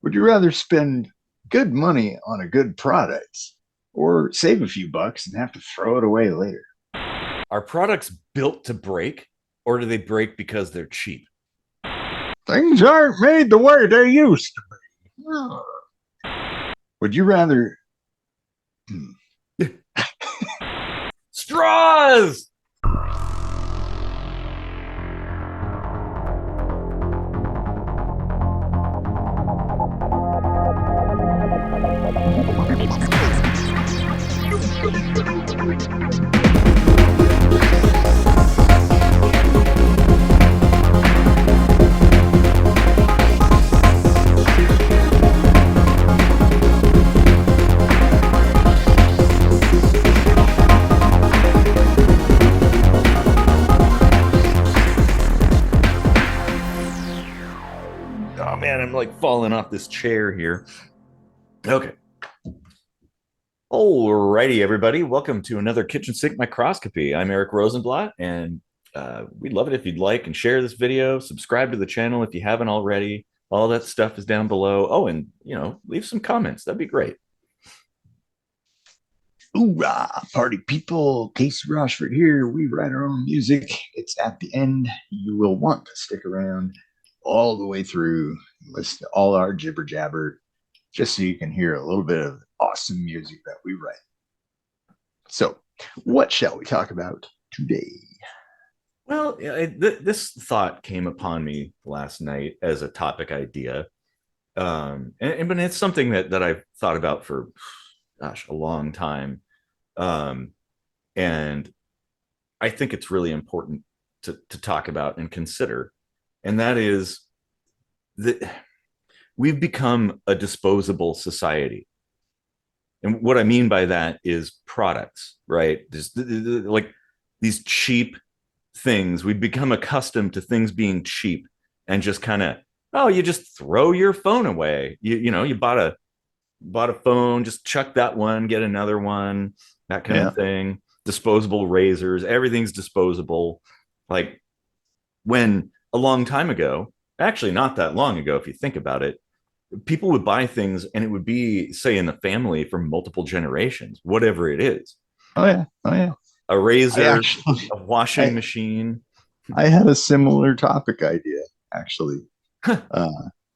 Would you rather spend good money on a good product or save a few bucks and have to throw it away later? Are products built to break, or do they break because they're cheap? Things aren't made the way they used to be. Would you rather? Hmm. Straws! Oh man, I'm like falling off this chair here. Okay. Alrighty, everybody. Welcome to another kitchen sink microscopy. I'm Eric Rosenblatt, and we'd love it if you'd like and share this video. Subscribe to the channel if you haven't already. All that stuff is down below. Oh, and leave some comments. That'd be great. Hoorah, party people. Casey Rochford here. We write our own music. It's at the end. You will want to stick around all the way through, listen to all our jibber jabber, just so you can hear a little bit of awesome music that we write. So, what shall we talk about today? Well, this thought came upon me last night as a topic idea. But it's something that I've thought about for, gosh, a long time. And I think it's really important to talk about and consider. And that is that we've become a disposable society. And what I mean by that is products, right? Just like these cheap things. We've become accustomed to things being cheap and just kind of, oh, you just throw your phone away. You bought a phone, just chuck that one, get another one, that kind of thing. Disposable razors, everything's disposable. Like when a long time ago, actually not that long ago, if you think about it, people would buy things and it would be, say, in the family for multiple generations, whatever it is. Oh yeah. Oh yeah. A razor, a I, washing machine. I had a similar topic idea, actually. Funny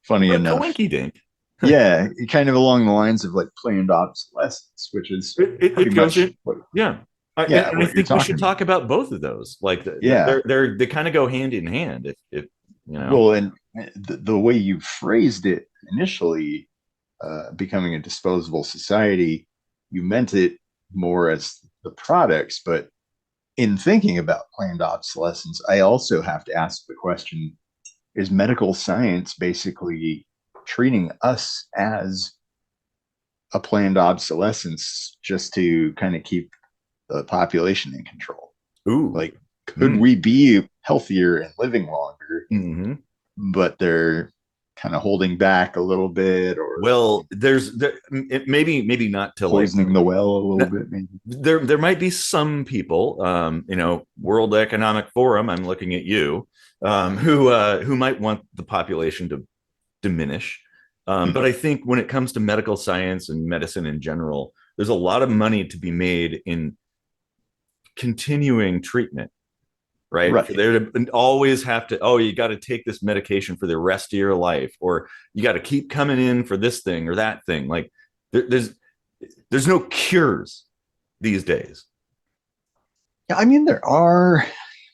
What a enough. coinky dink. Yeah, kind of along the lines of like planned obsolescence, which is pretty It goes much in. Yeah. And I what you're think we talking should about. talk about both of those. Like Yeah. they kind of go hand in hand. If Well, and the way you phrased it initially, becoming a disposable society, you meant it more as the products, but in thinking about planned obsolescence, I also have to ask the question, is medical science basically treating us as a planned obsolescence just to kind of keep the population in control? Ooh. Like, could we be healthier and living longer, Mm-hmm. but they're kind of holding back a little bit, or Well, maybe not to like poisoning the well a little bit, maybe? there might be some people, World Economic Forum, I'm looking at you, who might want the population to diminish. But I think when it comes to medical science and medicine in general, there's a lot of money to be made in continuing treatment, right? Right. For there to always have to, oh, you got to take this medication for the rest of your life, or you got to keep coming in for this thing or that thing. Like there's no cures these days. Yeah, I mean there are,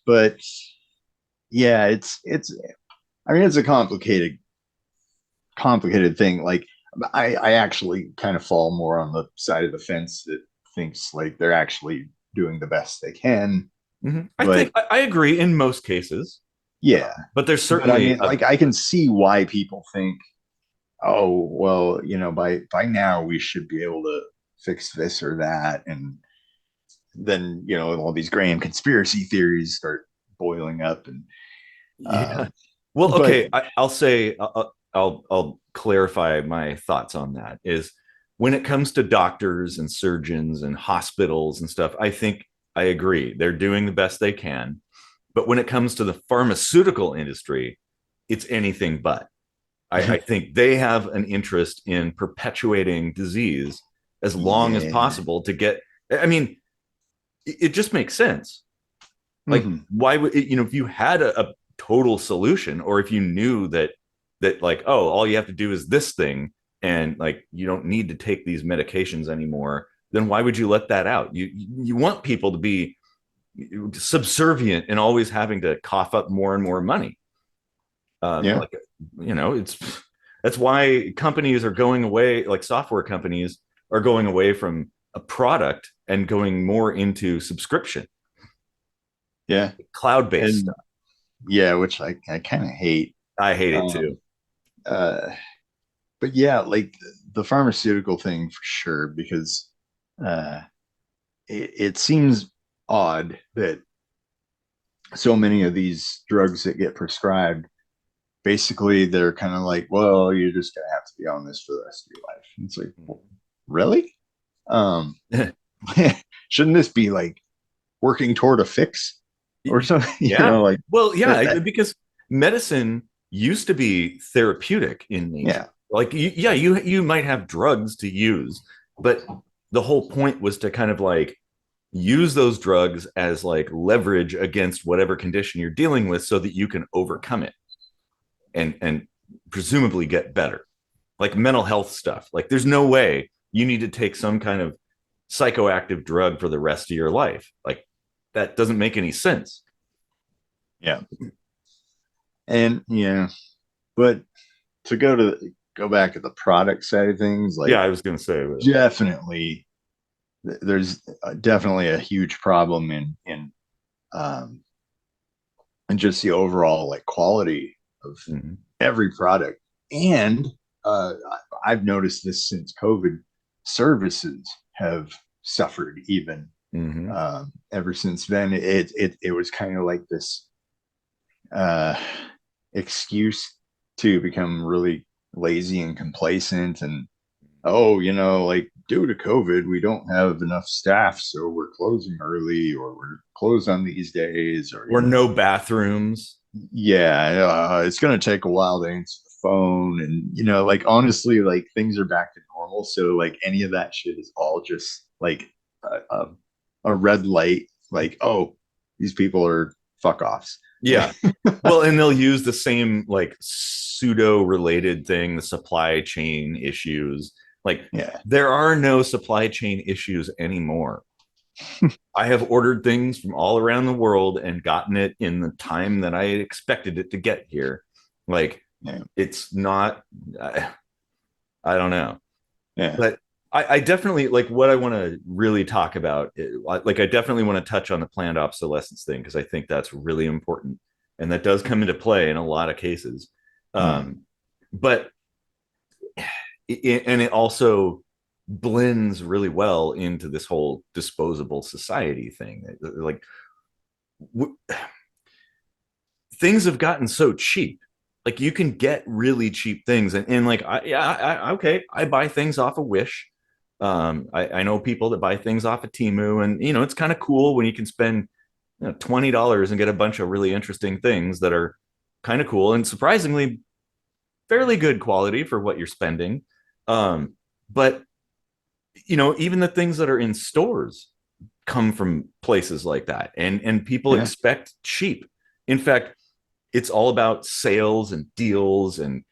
but yeah, it's I mean it's a complicated thing. Like I actually kind of fall more on the side of the fence that thinks like they're actually doing the best they can. Mm-hmm. I But think I agree in most cases, yeah, but there's but I certainly mean like I can see why people think, oh well, by now we should be able to fix this or that, and then all these grand conspiracy theories start boiling up, and yeah. um, Well, but okay, I'll say I'll clarify my thoughts on that. Is when it comes to doctors and surgeons and hospitals and stuff, I think I agree they're doing the best they can. But when it comes to the pharmaceutical industry, it's anything but. I think they have an interest in perpetuating disease as long as Yeah. possible to get. I mean, it just makes sense. Like, Hmm. why would if you had a total solution, or if you knew that like, oh, all you have to do is this thing, and like you don't need to take these medications anymore, then why would you let that out? You want people to be subservient and always having to cough up more and more money. Yeah. Like, it's that's why companies are going away, like software companies are going away from a product and going more into subscription, Yeah. cloud-based And stuff. yeah, which I kind of hate. I hate it too. Um, uh, but yeah, like the pharmaceutical thing for sure, because uh, it seems odd that so many of these drugs that get prescribed, basically they're kind of like, well, you're just gonna have to be on this for the rest of your life. And it's like, well, really? Um, shouldn't this be like working toward a fix or something? Yeah. Like Well, that. yeah, because medicine used to be therapeutic in nature. Yeah, Like, yeah, you might have drugs to use, but the whole point was to kind of like use those drugs as like leverage against whatever condition you're dealing with, so that you can overcome it and presumably get better. Like mental health stuff. Like, there's no way you need to take some kind of psychoactive drug for the rest of your life. Like, that doesn't make any sense. yeah, and yeah, but to go back to the product side of things, Yeah, like I was going to say, definitely there's definitely a huge problem in um and just the overall like quality of mm-hmm, every product. And uh, I've noticed this since COVID, services have suffered even mm-hmm. ever since then. It was kind of like this uh, excuse to become really lazy and complacent, and oh, like due to COVID, we don't have enough staff, so we're closing early, or we're closed on these days, or Or no bathrooms. yeah, it's gonna take a while to answer the phone, and like honestly, like things are back to normal. So like any of that shit is all just like a red light. Like, oh, these people are fuck offs. Yeah. Well, and they'll use the same like pseudo related thing, the supply chain issues. Like, Yeah, there are no supply chain issues anymore. I have ordered things from all around the world and gotten it in the time that I expected it to get here. Like, yeah, it's not, I don't know. yeah, But I definitely like what I want to really talk about. Like, I definitely want to touch on the planned obsolescence thing, because I think that's really important, and that does come into play in a lot of cases. mm, Um, but and it also blends really well into this whole disposable society thing. Like, w- things have gotten so cheap. Like, you can get really cheap things, and like, okay, I buy things off of Wish. I know people that buy things off of Timu, and it's kind of cool when you can spend $20 and get a bunch of really interesting things that are kind of cool and surprisingly fairly good quality for what you're spending. But even the things that are in stores come from places like that, and people yeah, expect cheap. In fact, it's all about sales and deals and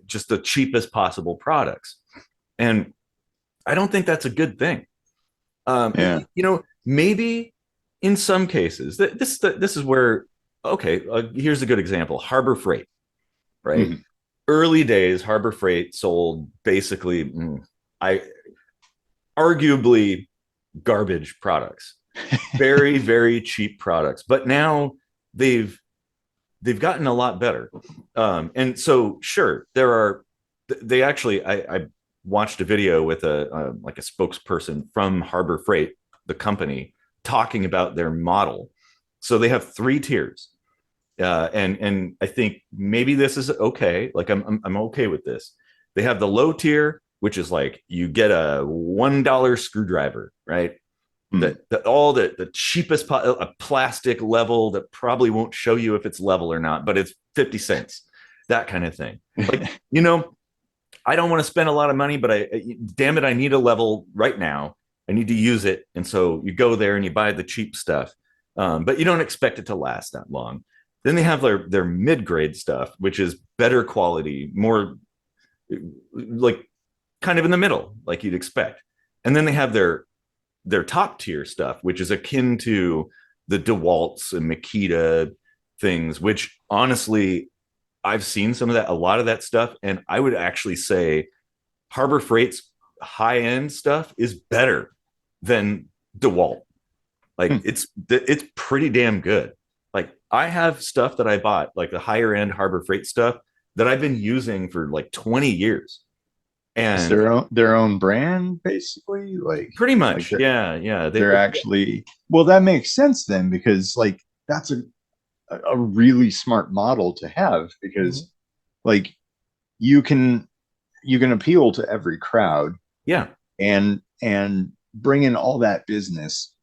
just the cheapest possible products. And I don't think that's a good thing. yeah, Maybe in some cases, this is where, okay, here's a good example: Harbor Freight, right? mhm, Early days, Harbor Freight sold basically, I arguably garbage products, very very cheap products, but now they've they've gotten a lot better. And so, sure, there are. They actually, I watched a video with a like a spokesperson from Harbor Freight, the company, talking about their model. So they have three tiers, and I think maybe this is okay. Like, I'm okay with this. They have the low tier, which is like you get a $1 screwdriver, right? mm, That all the cheapest a plastic level that probably won't show you if it's level or not, but it's 50 cents. that kind of thing. Like, I don't want to spend a lot of money, but damn it, I need a level right now. I need to use it. And so you go there and you buy the cheap stuff, but you don't expect it to last that long. Then they have their mid-grade stuff, which is better quality, more like kind of in the middle, like you'd expect. And then they have their top tier stuff, which is akin to the DeWalt's and Makita things, which honestly, I've seen some of that, a lot of that stuff. And I would actually say Harbor Freight's high end stuff is better than DeWalt. Like it's pretty damn good. Like I have stuff that I bought, like the higher end Harbor Freight stuff that I've been using for like 20 years. It's And their own brand, basically. pretty Like much, yeah, yeah. they're actually, well, that makes sense then, because like that's a really smart model to have, Mhm. because like you can appeal to every crowd, Yeah, and bring in all that business,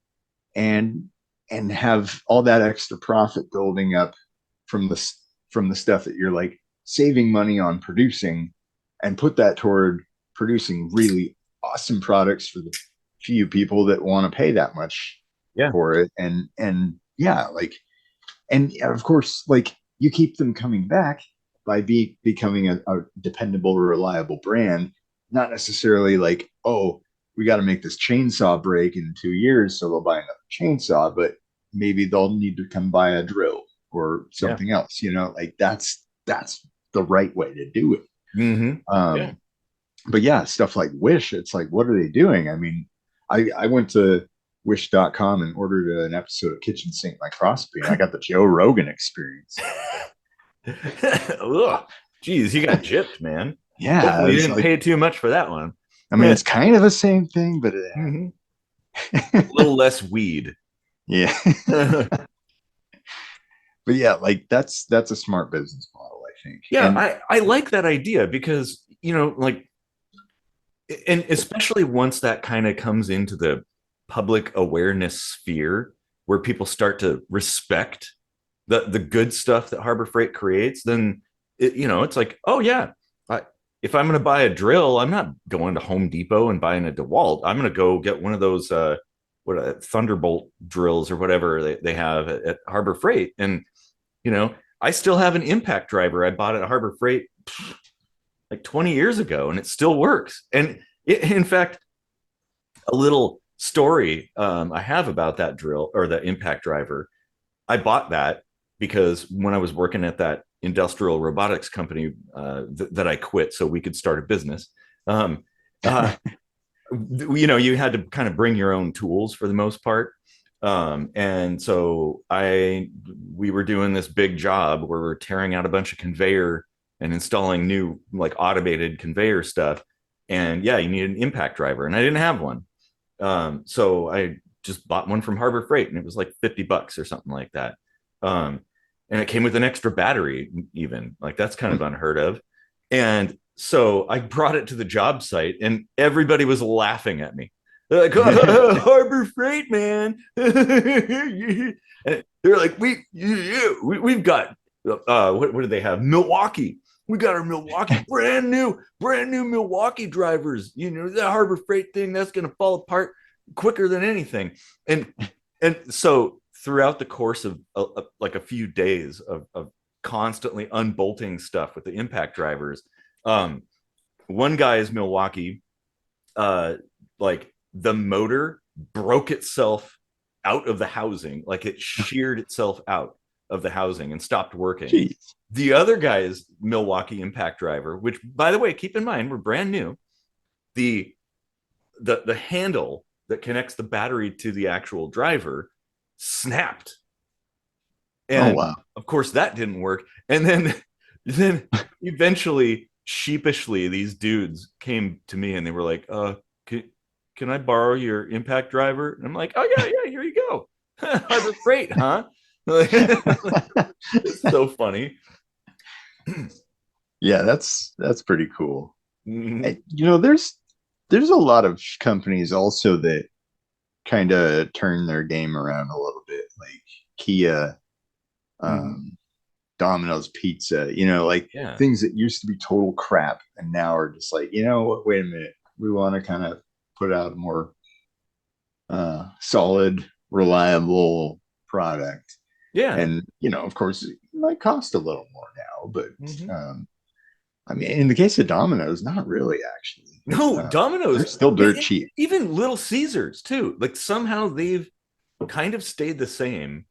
and have all that extra profit building up from the stuff that you're like saving money on producing, and put that toward producing really awesome products for the few people that want to pay that much yeah, for it. And yeah, like, and of course, like, you keep them coming back by becoming a dependable, reliable brand. Not necessarily like, oh, we got to make this chainsaw break in 2 years, so they'll buy another chainsaw, but maybe they'll need to come buy a drill or yeah. something else. Like that's the right way to do it. Mm-hmm. Yeah. But yeah, stuff like Wish, it's like, what are they doing? I mean, I went to wish.com and ordered an episode of Kitchen Sink Microscopy, and I got the Joe Rogan experience. Ugh. Jeez, you got gypped, man. Yeah, Hopefully you it's didn't like, pay too much for that one. I mean, it's kind of the same thing, but Mhm. A little less weed. yeah. But yeah, like that's a smart business model, I think. Yeah, And I like that idea because, like, and especially once that kind of comes into the public awareness sphere where people start to respect the good stuff that Harbor Freight creates, then it's like, oh yeah, I, if I'm going to buy a drill, I'm not going to Home Depot and buying a DeWalt. I'm going to go get one of those Thunderbolt drills or whatever they have at Harbor Freight. And I still have an impact driver I bought at Harbor Freight like 20 years ago, and it still works. And in fact, a little story I have about that drill or the impact driver. I bought that because when I was working at that industrial robotics company that I quit so we could start a business, um, uh, you had to kind of bring your own tools for the most part. And so we were doing this big job where we're tearing out a bunch of conveyor and installing new like automated conveyor stuff. And yeah, you need an impact driver, and I didn't have one. So I just bought one from Harbor Freight, and it was like $50 or something like that. Um, and it came with an extra battery, even like that's kind of unheard of. And so I brought it to the job site, and everybody was laughing at me. They're like, oh, Harbor Freight, man. They're like, we've got what do they have? Milwaukee. We got our Milwaukee, brand new Milwaukee drivers. That Harbor Freight thing that's going to fall apart quicker than anything. And so throughout the course of like a few days of constantly unbolting stuff with the impact drivers, one guy's Milwaukee, like the motor broke itself out of the housing, like it sheared itself out of the housing and stopped working. geez. The other guy's Milwaukee impact driver, which by the way, keep in mind, we're brand new. The handle that connects the battery to the actual driver snapped. Oh And wow. of course that didn't work. And then eventually, sheepishly, these dudes came to me and they were like, can I borrow your impact driver? And I'm like, oh yeah, here you go. Harbor Freight, huh? It's so funny. Yeah, that's pretty cool. Mhm. And, there's a lot of companies also that kind of turn their game around a little bit, like Kia. Mhm. Um, Domino's pizza, like Yeah. things that used to be total crap and now are just like, you know what, wait a minute. We want to kind of put out a more solid, reliable product. Yeah. And, of course, it might cost a little more now, but Hmm. I mean, in the case of Domino's, not really actually. No, They're Domino's, still dirt cheap. even Little Caesars too. Like somehow they've kind of stayed the same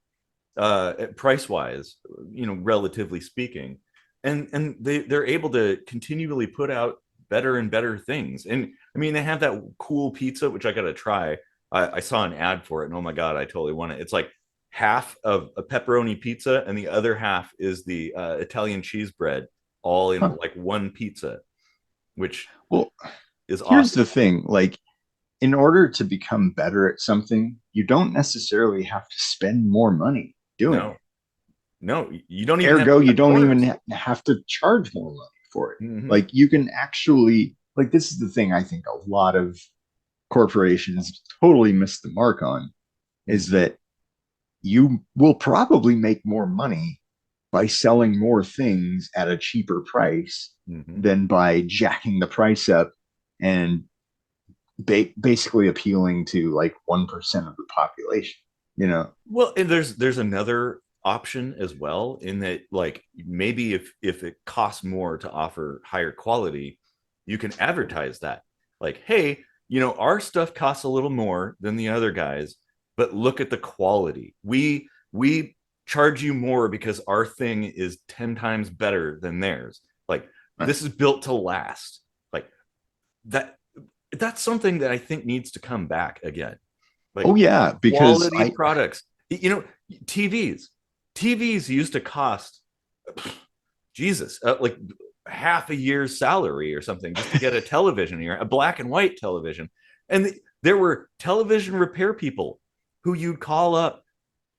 price wise, relatively speaking, and they're able to continually put out better and better things. And I mean, they have that cool pizza which I got to try. I saw an ad for it, and oh my god, I totally want it. It's like half of a pepperoni pizza, and the other half is the Italian cheese bread, all in Huh. like one pizza, which Well, is here's awesome. the thing, like, in order to become better at something, you don't necessarily have to spend more money doing No, it. no, you don't even have to Ergo, you cut don't even corners. have to charge more money for it. Mm-hmm. Like, you can actually, like, this is the thing I think a lot of corporations totally miss the mark on is Mm-hmm. that you will probably make more money by selling more things at a cheaper price Mm-hmm. than by jacking the price up and basically appealing to like 1% of the population, you know? Well, and there's another option as well, in that like maybe if it costs more to offer higher quality, you can advertise that. Like, hey, our stuff costs a little more than the other guys, but look at the quality. We charge you more because our thing is 10 times better than theirs. Like, this is built to last. Like that that's something that I think needs to come back again. Oh Like yeah, because quality I products. You know, TVs. TVs used to cost Jesus, like half a year's salary or something just to get a television here, a black and white television. And there were television repair people who you'd call up,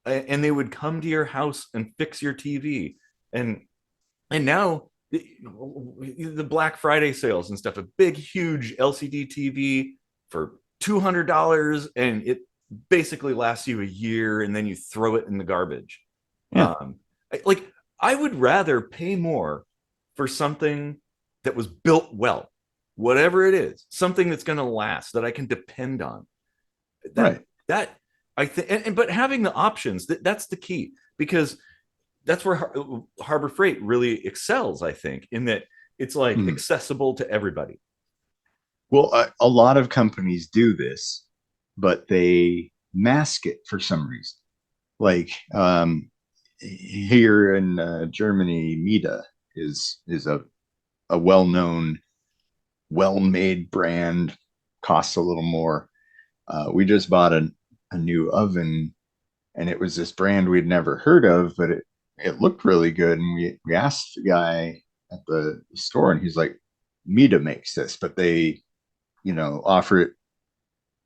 and they would come to your house and fix your TV. And now the Black Friday sales and stuff, a big, huge LCD TV for $200, and it basically lasts you a year, and then you throw it in the garbage. yeah, Like, I would rather pay more for something that was built well, whatever it is, something that's going to last, that I can depend on. That right. that I think, but having the options, that's the key, because that's where Harbor Freight really excels, I think, in that it's like Hmm. accessible to everybody. Well, a lot of companies do this, but they mask it for some reason. Like here in Germany, Mida is a well-known, well-made brand, costs a little more. We just bought a new oven, and it was this brand we'd never heard of, but it looked really good. And we asked the guy at the store, and he's like, Mida makes this, but they, offer it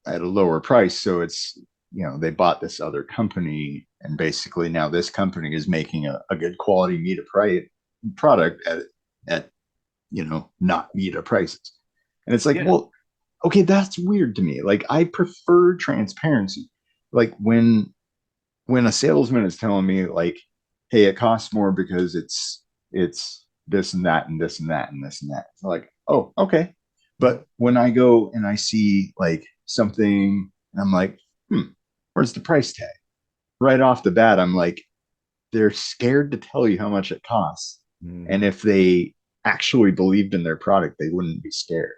at a lower price. So it's, they bought this other company, and basically now this company is making a good quality Mida product at, not Mida prices. And it's like, Yeah. well, okay, that's weird to me. Like, I prefer transparency. Like, when a salesman is telling me like, hey, it costs more because it's this and that and this and that and this and that. It's like, oh, okay. But when I go and I see like something and I'm like, where's the price tag? Right off the bat, I'm like, they're scared to tell you how much it costs. And Mm-hmm. if they actually believed in their product, they wouldn't be scared,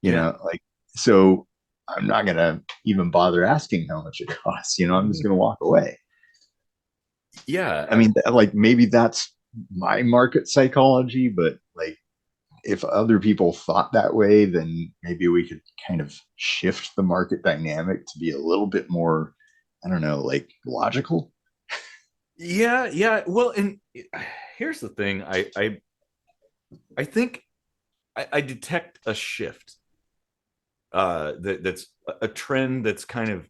Yeah. like, so I'm not gonna even bother asking how much it costs, I'm just gonna walk away. Yeah. I mean, like, maybe that's my market psychology, but like, if other people thought that way, then maybe we could kind of shift the market dynamic to be a little bit more, I don't know, like logical. Yeah. Yeah. Well, and here's the thing. I think I detect a shift, that's a trend, that's kind of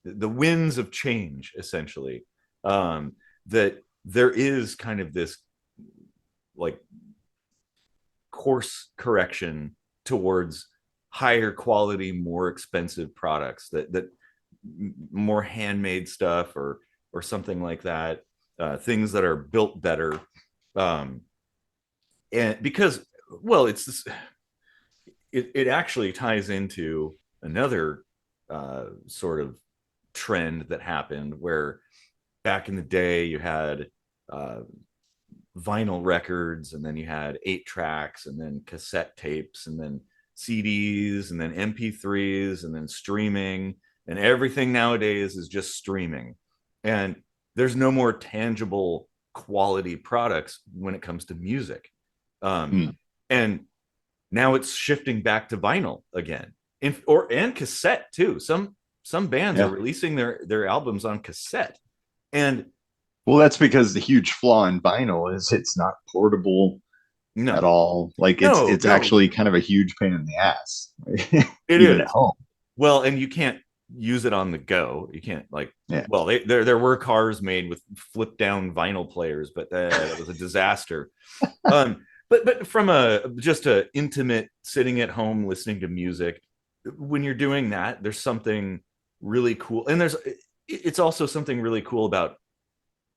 the winds of change, essentially. Um, that there is kind of this like course correction towards higher quality, more expensive products, that more handmade stuff, or something like that. things that are built better, um, and because, well, it's this, it actually ties into another sort of trend that happened where back in the day you had uh, vinyl records, and then you had 8 tracks, and then cassette tapes, and then CDs, and then MP3s, and then streaming, and everything nowadays is just streaming. And there's no more tangible quality products when it comes to music. Um, Hmm. and now it's shifting back to vinyl again, and cassette too. Some bands are Yeah. releasing their albums on cassette, and Well, that's because the huge flaw in vinyl is it's not portable at no, all. Like no, it's no, actually kind of a huge pain in the ass, it even at is. home. Well, and you can't use it on the go. You can't, like, Yeah. well, there were cars made with flip down vinyl players, but that was a disaster. But from a just a intimate sitting at home listening to music, when you're doing that, there's something really cool, and it's also something really cool about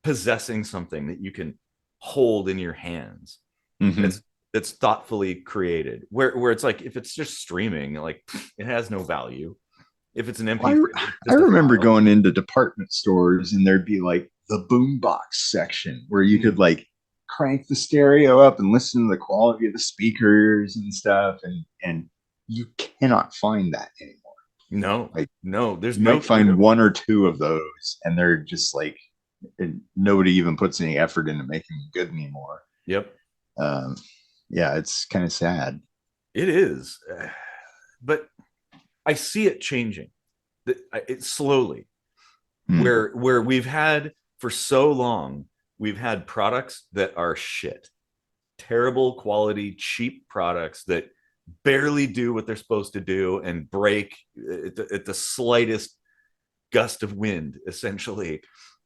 possessing something that you can hold in your hands. Hmm. That's thoughtfully created. Where it's like if it's just streaming, like it has no value. If it's an I MP3, it's I just a remember file. going into department stores and there'd be like the boombox section where you could Mm. like crank the stereo up and listen to the quality of the speakers and stuff, and you cannot find that anymore. No, Like no, there's you no. might find one or two of those, and they're just like nobody even puts any effort into making them good anymore. Yep, Um, yeah, it's kind of sad. it is, but I see it changing. It's slowly, Hmm. where we've had for so long, we've had products that are shit, terrible quality, cheap products that barely do what they're supposed to do and break at the slightest gust of wind, essentially.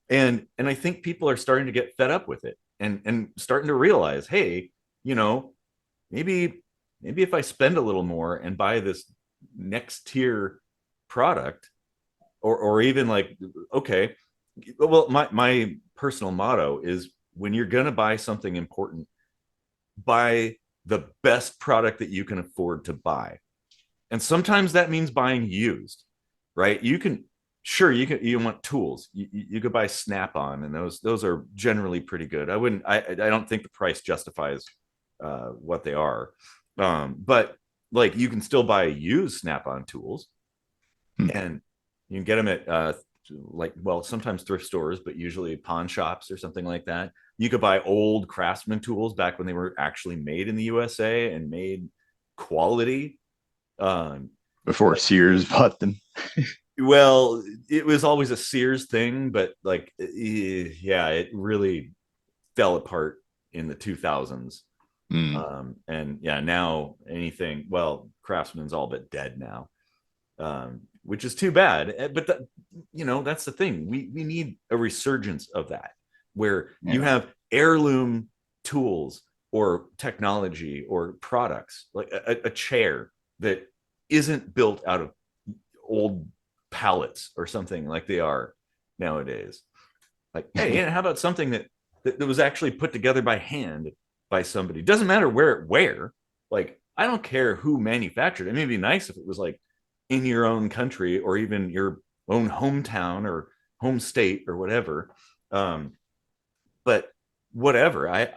And I think people are starting to get fed up with it, and starting to realize, hey, you know, maybe if I spend a little more and buy this next tier product, or even like, okay, well, my personal motto is, when you're going to buy something important, buy the best product that you can afford to buy. And sometimes that means buying used, right? You can, sure, you want tools, you could buy Snap-on, and those are generally pretty good. I don't think the price justifies what they are. But like, you can still buy used Snap-on tools, Hmm. and you can get them at like, well, sometimes thrift stores, but usually pawn shops or something like that. You could buy old Craftsman tools back when they were actually made in the USA and made quality. Um, Before like, Sears bought them. well, it was always a Sears thing, but like, yeah, it really fell apart in the 2000s. Hmm. And yeah, now anything, well, Craftsman's all but dead now, which is too bad. But that's the thing. We need a resurgence of that, where you Yeah. have heirloom tools or technology or products, like a chair that isn't built out of old pallets or something like they are nowadays. Like, hey, how about something that was actually put together by hand by somebody? Doesn't matter where. Like, I don't care who manufactured it. It may be nice if it was like in your own country, or even your own hometown or home state or whatever. Um, but whatever, I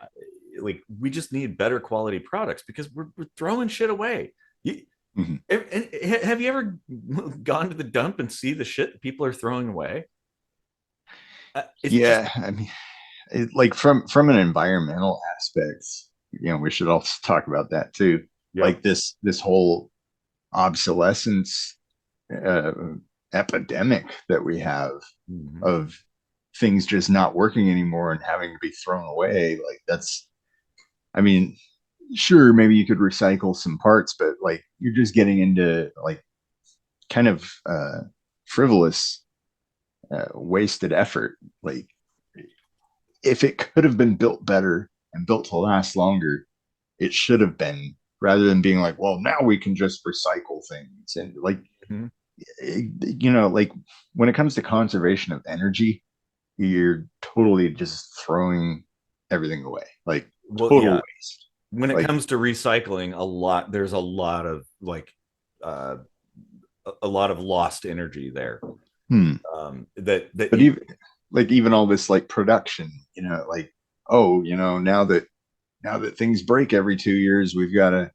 like, we just need better quality products because we're throwing shit away. You, Mhm. and have you ever gone to the dump and see the shit that people are throwing away? It's just, Yeah, I mean, like from an environmental aspect, we should also talk about that too. yep. Like this whole obsolescence uh, epidemic that we have Mm-hmm. of things just not working anymore and having to be thrown away. Like that's, I mean, sure, maybe you could recycle some parts, but like you're just getting into like kind of frivolous, wasted effort. Like if it could have been built better and built to last longer, it should have been, rather than being like, well, now we can just recycle things. And like, Mm-hmm. like when it comes to conservation of energy, you're totally just throwing everything away, like Well, total yeah. waste. When it Like, comes to recycling, there's a lot of like uh, a lot of lost energy there. hmm. That But even like even all this like production, like, oh, now that things break every 2 years, we've got to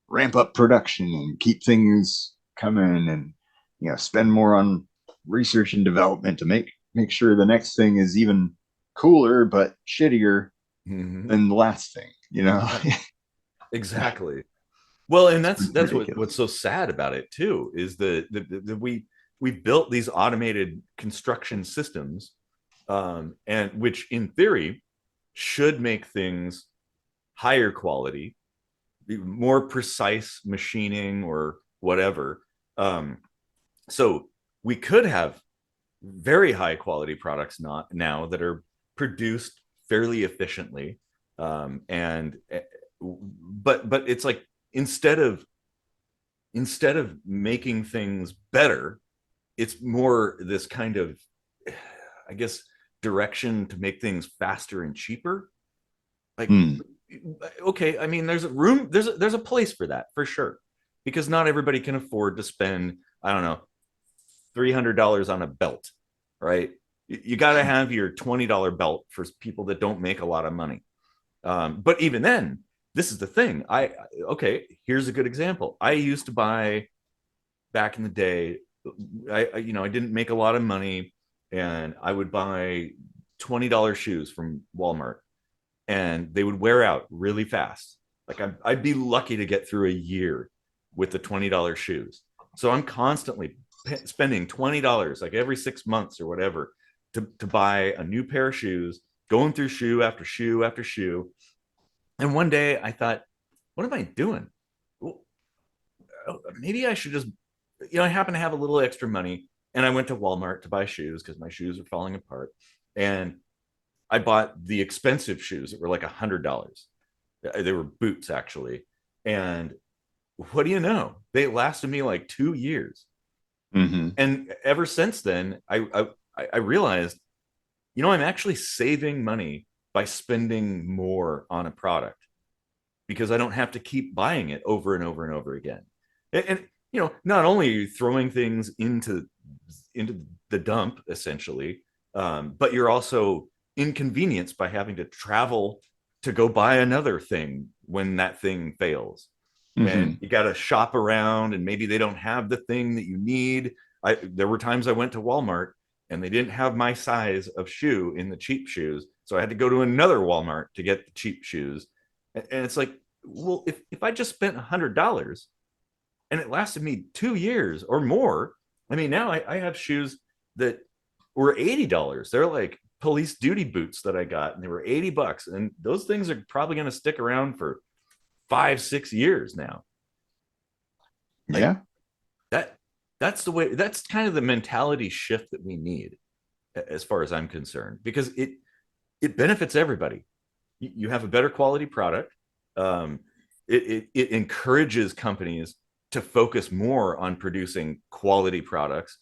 ramp up production and keep things coming, and spend more on research and development to make sure the next thing is even cooler but shittier Mhm. than the last thing. Yeah, exactly. Well, and It's that's what's ridiculous. so sad about it too is the we built these automated construction systems, and which in theory should make things higher quality, more precise machining or whatever. Um, so we could have very high quality products not now that are produced fairly efficiently, and but it's like instead of instead of making things better, it's more this kind of, I guess, direction to make things faster and cheaper. Like, Hmm. okay, I mean, there's a room, there's a place for that for sure, because not everybody can afford to spend, I don't know, $300 on a belt, right? You got to have your $20 belt for people that don't make a lot of money. But even then, this is the thing. Okay, here's a good example. I used to buy back in the day. I didn't make a lot of money, and I would buy $20 shoes from Walmart, and they would wear out really fast. Like I'd be lucky to get through a year with the $20 shoes. So I'm constantly spending $20 like every 6 months or whatever to buy a new pair of shoes, going through shoe after shoe after shoe. And one day I thought, what am I doing? Well, maybe I should just, I happen to have a little extra money, and I went to Walmart to buy shoes because my shoes are falling apart. And I bought the expensive shoes that were like $100. They were boots actually, and what do you know? They lasted me like 2 years, Hmm. and ever since then, I realized, I'm actually saving money by spending more on a product because I don't have to keep buying it over and over and over again. And not only are you throwing things into the dump essentially, but you're also inconvenienced by having to travel to go buy another thing when that thing fails, and Hmm. you got to shop around, and maybe they don't have the thing that you need. There were times I went to Walmart and they didn't have my size of shoe in the cheap shoes, so I had to go to another Walmart to get the cheap shoes. And it's like, well, if I just spent $100 and it lasted me 2 years or more, I mean, now I have shoes that were $80. They're like police duty boots that I got, and they were $80, and those things are probably going to stick around for 5, 6 years now. Like Yeah. that. That's the way. That's kind of the mentality shift that we need, as far as I'm concerned, because it benefits everybody. You have a better quality product. Um, it encourages companies to focus more on producing quality products,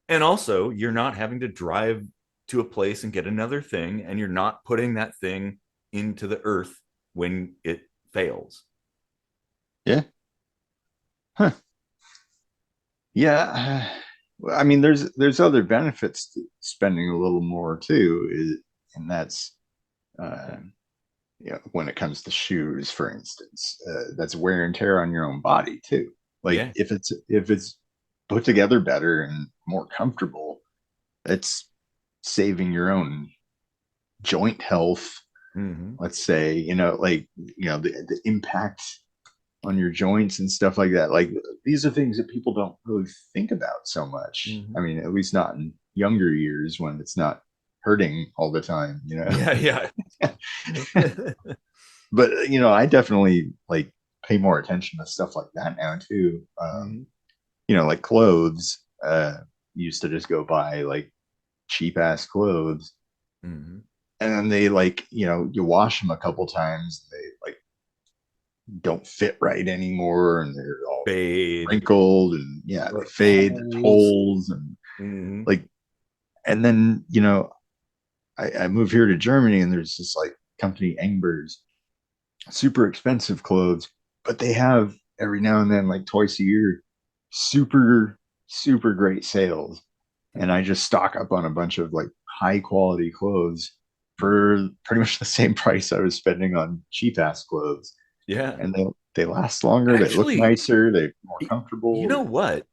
and also you're not having to drive to a place and get another thing, and you're not putting that thing into the earth when it fails. Yeah. Huh. Yeah. Well, I mean, there's other benefits to spending a little more too, and that's uh, when it comes to shoes, for instance, that's wear and tear on your own body too. Like Yeah. if it's put together better and more comfortable, it's saving your own joint health. Mm-hmm. Let's say, like the impact on your joints and stuff like that. Like these are things that people don't really think about so much. Mm-hmm. I mean, at least not in younger years when it's not hurting all the time. Yeah, yeah. But I definitely like pay more attention to stuff like that now too. Mm-hmm. Like clothes. Used to just go buy like cheap ass clothes, Mm-hmm. and then they like you wash them a couple times, they like don't fit right anymore, and they're all Fade wrinkled, and yeah, they or fade, holes. holes, and Mm-hmm. like, and then I moved here to Germany, and there's this like company Engber's, super expensive clothes, but they have every now and then, like twice a year, super super great sales, and I just stock up on a bunch of like high quality clothes for pretty much the same price I was spending on cheap ass clothes, Yeah. and they last longer, they look Actually, nicer, they're more you comfortable. know what?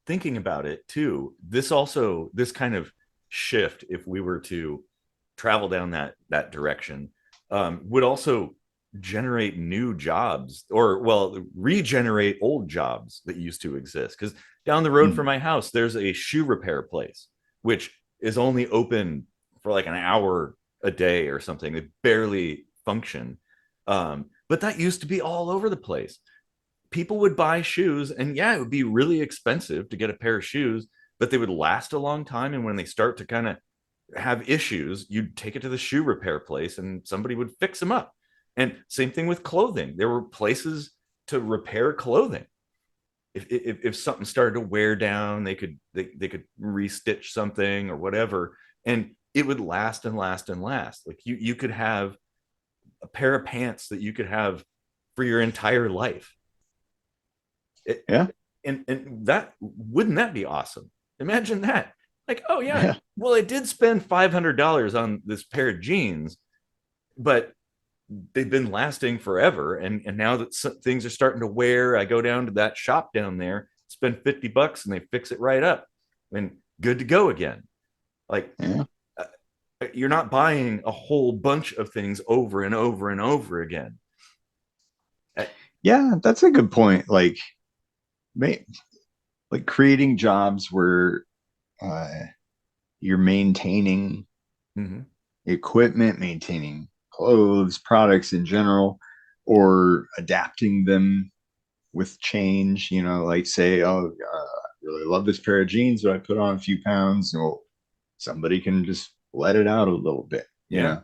Thinking about it too, this kind of shift, if we were to travel down that direction, would also generate new jobs, or well, regenerate old jobs that used to exist. Because down the road from Mm, my house, there's a shoe repair place, which is only open for like an hour a day or something. They barely function. But that used to be all over the place. People would buy shoes, and yeah, it would be really expensive to get a pair of shoes, but they would last a long time. And when they start to kind of have issues, you'd take it to the shoe repair place and somebody would fix them up. And same thing with clothing. There were places to repair clothing. If something started to wear down, they could restitch something or whatever, and it would last and last and last. Like you could have a pair of pants that you could have for your entire life. It, yeah, and that, wouldn't that be awesome? Imagine that. Like, oh yeah, yeah, well, I did spend $500 on this pair of jeans, but they've been lasting forever. And now that things are starting to wear, I go down to that shop down there, spend $50, and they fix it right up, and good to go again. Like, yeah. uh, you're not buying a whole bunch of things over and over and over again. Uh, Yeah, that's a good point. May, like creating jobs where uh, you're maintaining mhm. equipment, maintaining clothes, products in general, or adapting them with change. Like say, oh, I really love this pair of jeans, but I put on a few pounds. Well, somebody can just let it out a little bit. You Yeah. know,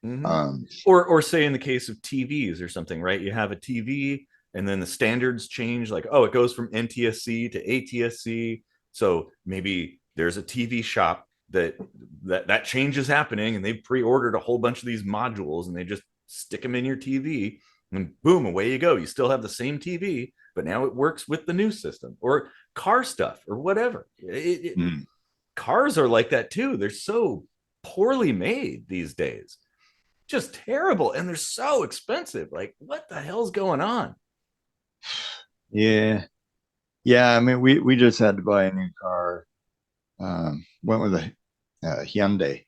Mm-hmm. um, Or say in the case of TVs or something, right? You have a TV, and then the standards change, like, oh, it goes from NTSC to ATSC. So maybe there's a TV shop that change is happening, and they've pre-ordered a whole bunch of these modules, and they just stick them in your TV, and boom, away you go. You still have the same TV, but now it works with the new system. Or car stuff or whatever. mm, Cars are like that too. They're so poorly made these days, just terrible, and they're so expensive. Like, what the hell's going on? yeah, yeah. I mean, we just had to buy a new car. Went with a Hyundai.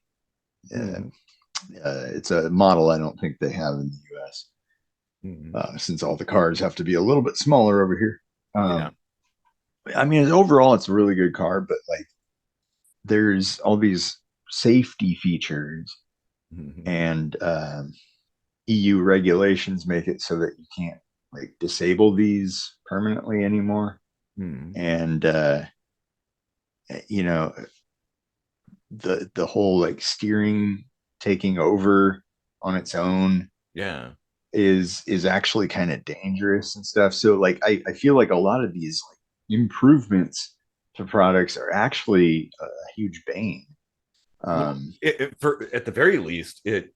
Uh, Mm-hmm. it's a model I don't think they have in the U.S. Mm-hmm. Since all the cars have to be a little bit smaller over here. Yeah. I mean, overall, it's a really good car, but like there's all these safety features, Mm-hmm. and EU regulations make it so that you can't like disable these permanently anymore. Mm-hmm. And you know, the whole like steering taking over on its own Yeah. is actually kind of dangerous and stuff. So like I feel like a lot of these like improvements to products are actually a huge bane. Well, Um, for at the very least, it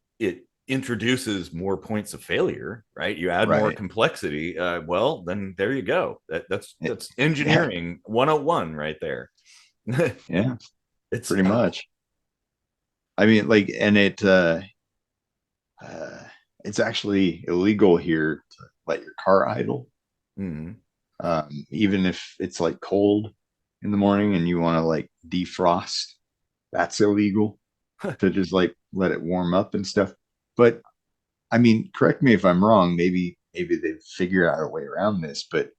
introduces more points of failure, right? You add more right. complexity. Well, then there you go. It, That's yeah, engineering 101 right there. yeah, It's pretty much. I mean, like, and uh, it's actually illegal here to let your car idle, mm, even if it's like cold in the morning and you want to like defrost. That's illegal to just like let it warm up and stuff. But I mean, correct me if I'm wrong. Maybe they've figured out a way around this, but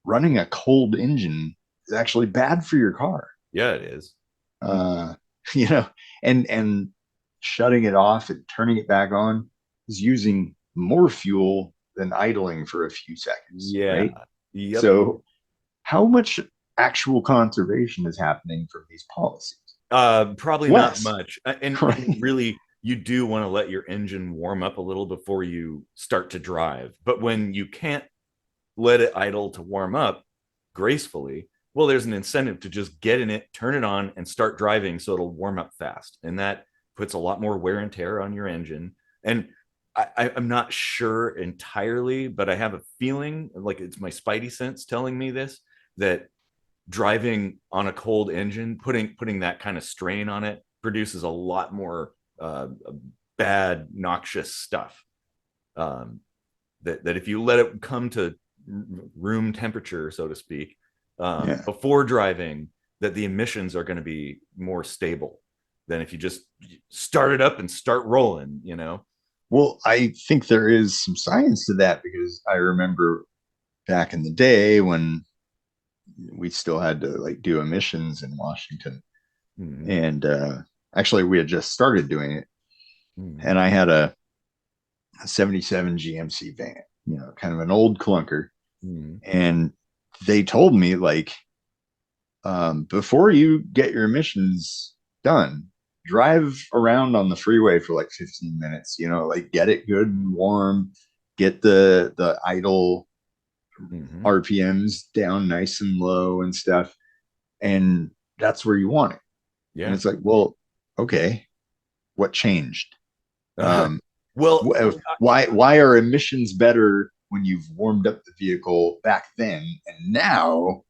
running a cold engine is actually bad for your car. yeah, it is. Uh, you know, and shutting it off and turning it back on is using more fuel than idling for a few seconds, Yeah. right? Yep. So, how much actual conservation is happening from these policies? Probably not Less, much. And right? really, you do want to let your engine warm up a little before you start to drive. But when you can't let it idle to warm up gracefully, well, there's an incentive to just get in it, turn it on, and start driving so it'll warm up fast. And that puts a lot more wear and tear on your engine. And I'm not sure entirely, but I have a feeling, like it's my spidey sense telling me this, that driving on a cold engine, putting that kind of strain on it, produces a lot more bad, noxious stuff. That if you let it come to room temperature, so to speak, Yeah. before driving, that the emissions are going to be more stable than if you just start it up and start rolling, you know? Well, I think there is some science to that because I remember back in the day when we still had to like do emissions in Washington. Mm-hmm. And actually, we had just started doing it. Mm-hmm. And I had a 77 GMC van, kind of an old clunker. Mm-hmm. And they told me, like, before you get your emissions done, drive around on the freeway for like 15 minutes, like get it good and warm, get the idle Mm-hmm. RPMs down nice and low and stuff. And that's where you want it. And Yeah. it's like, well, okay, what changed? Um, Well, why are emissions better when you've warmed up the vehicle back then and now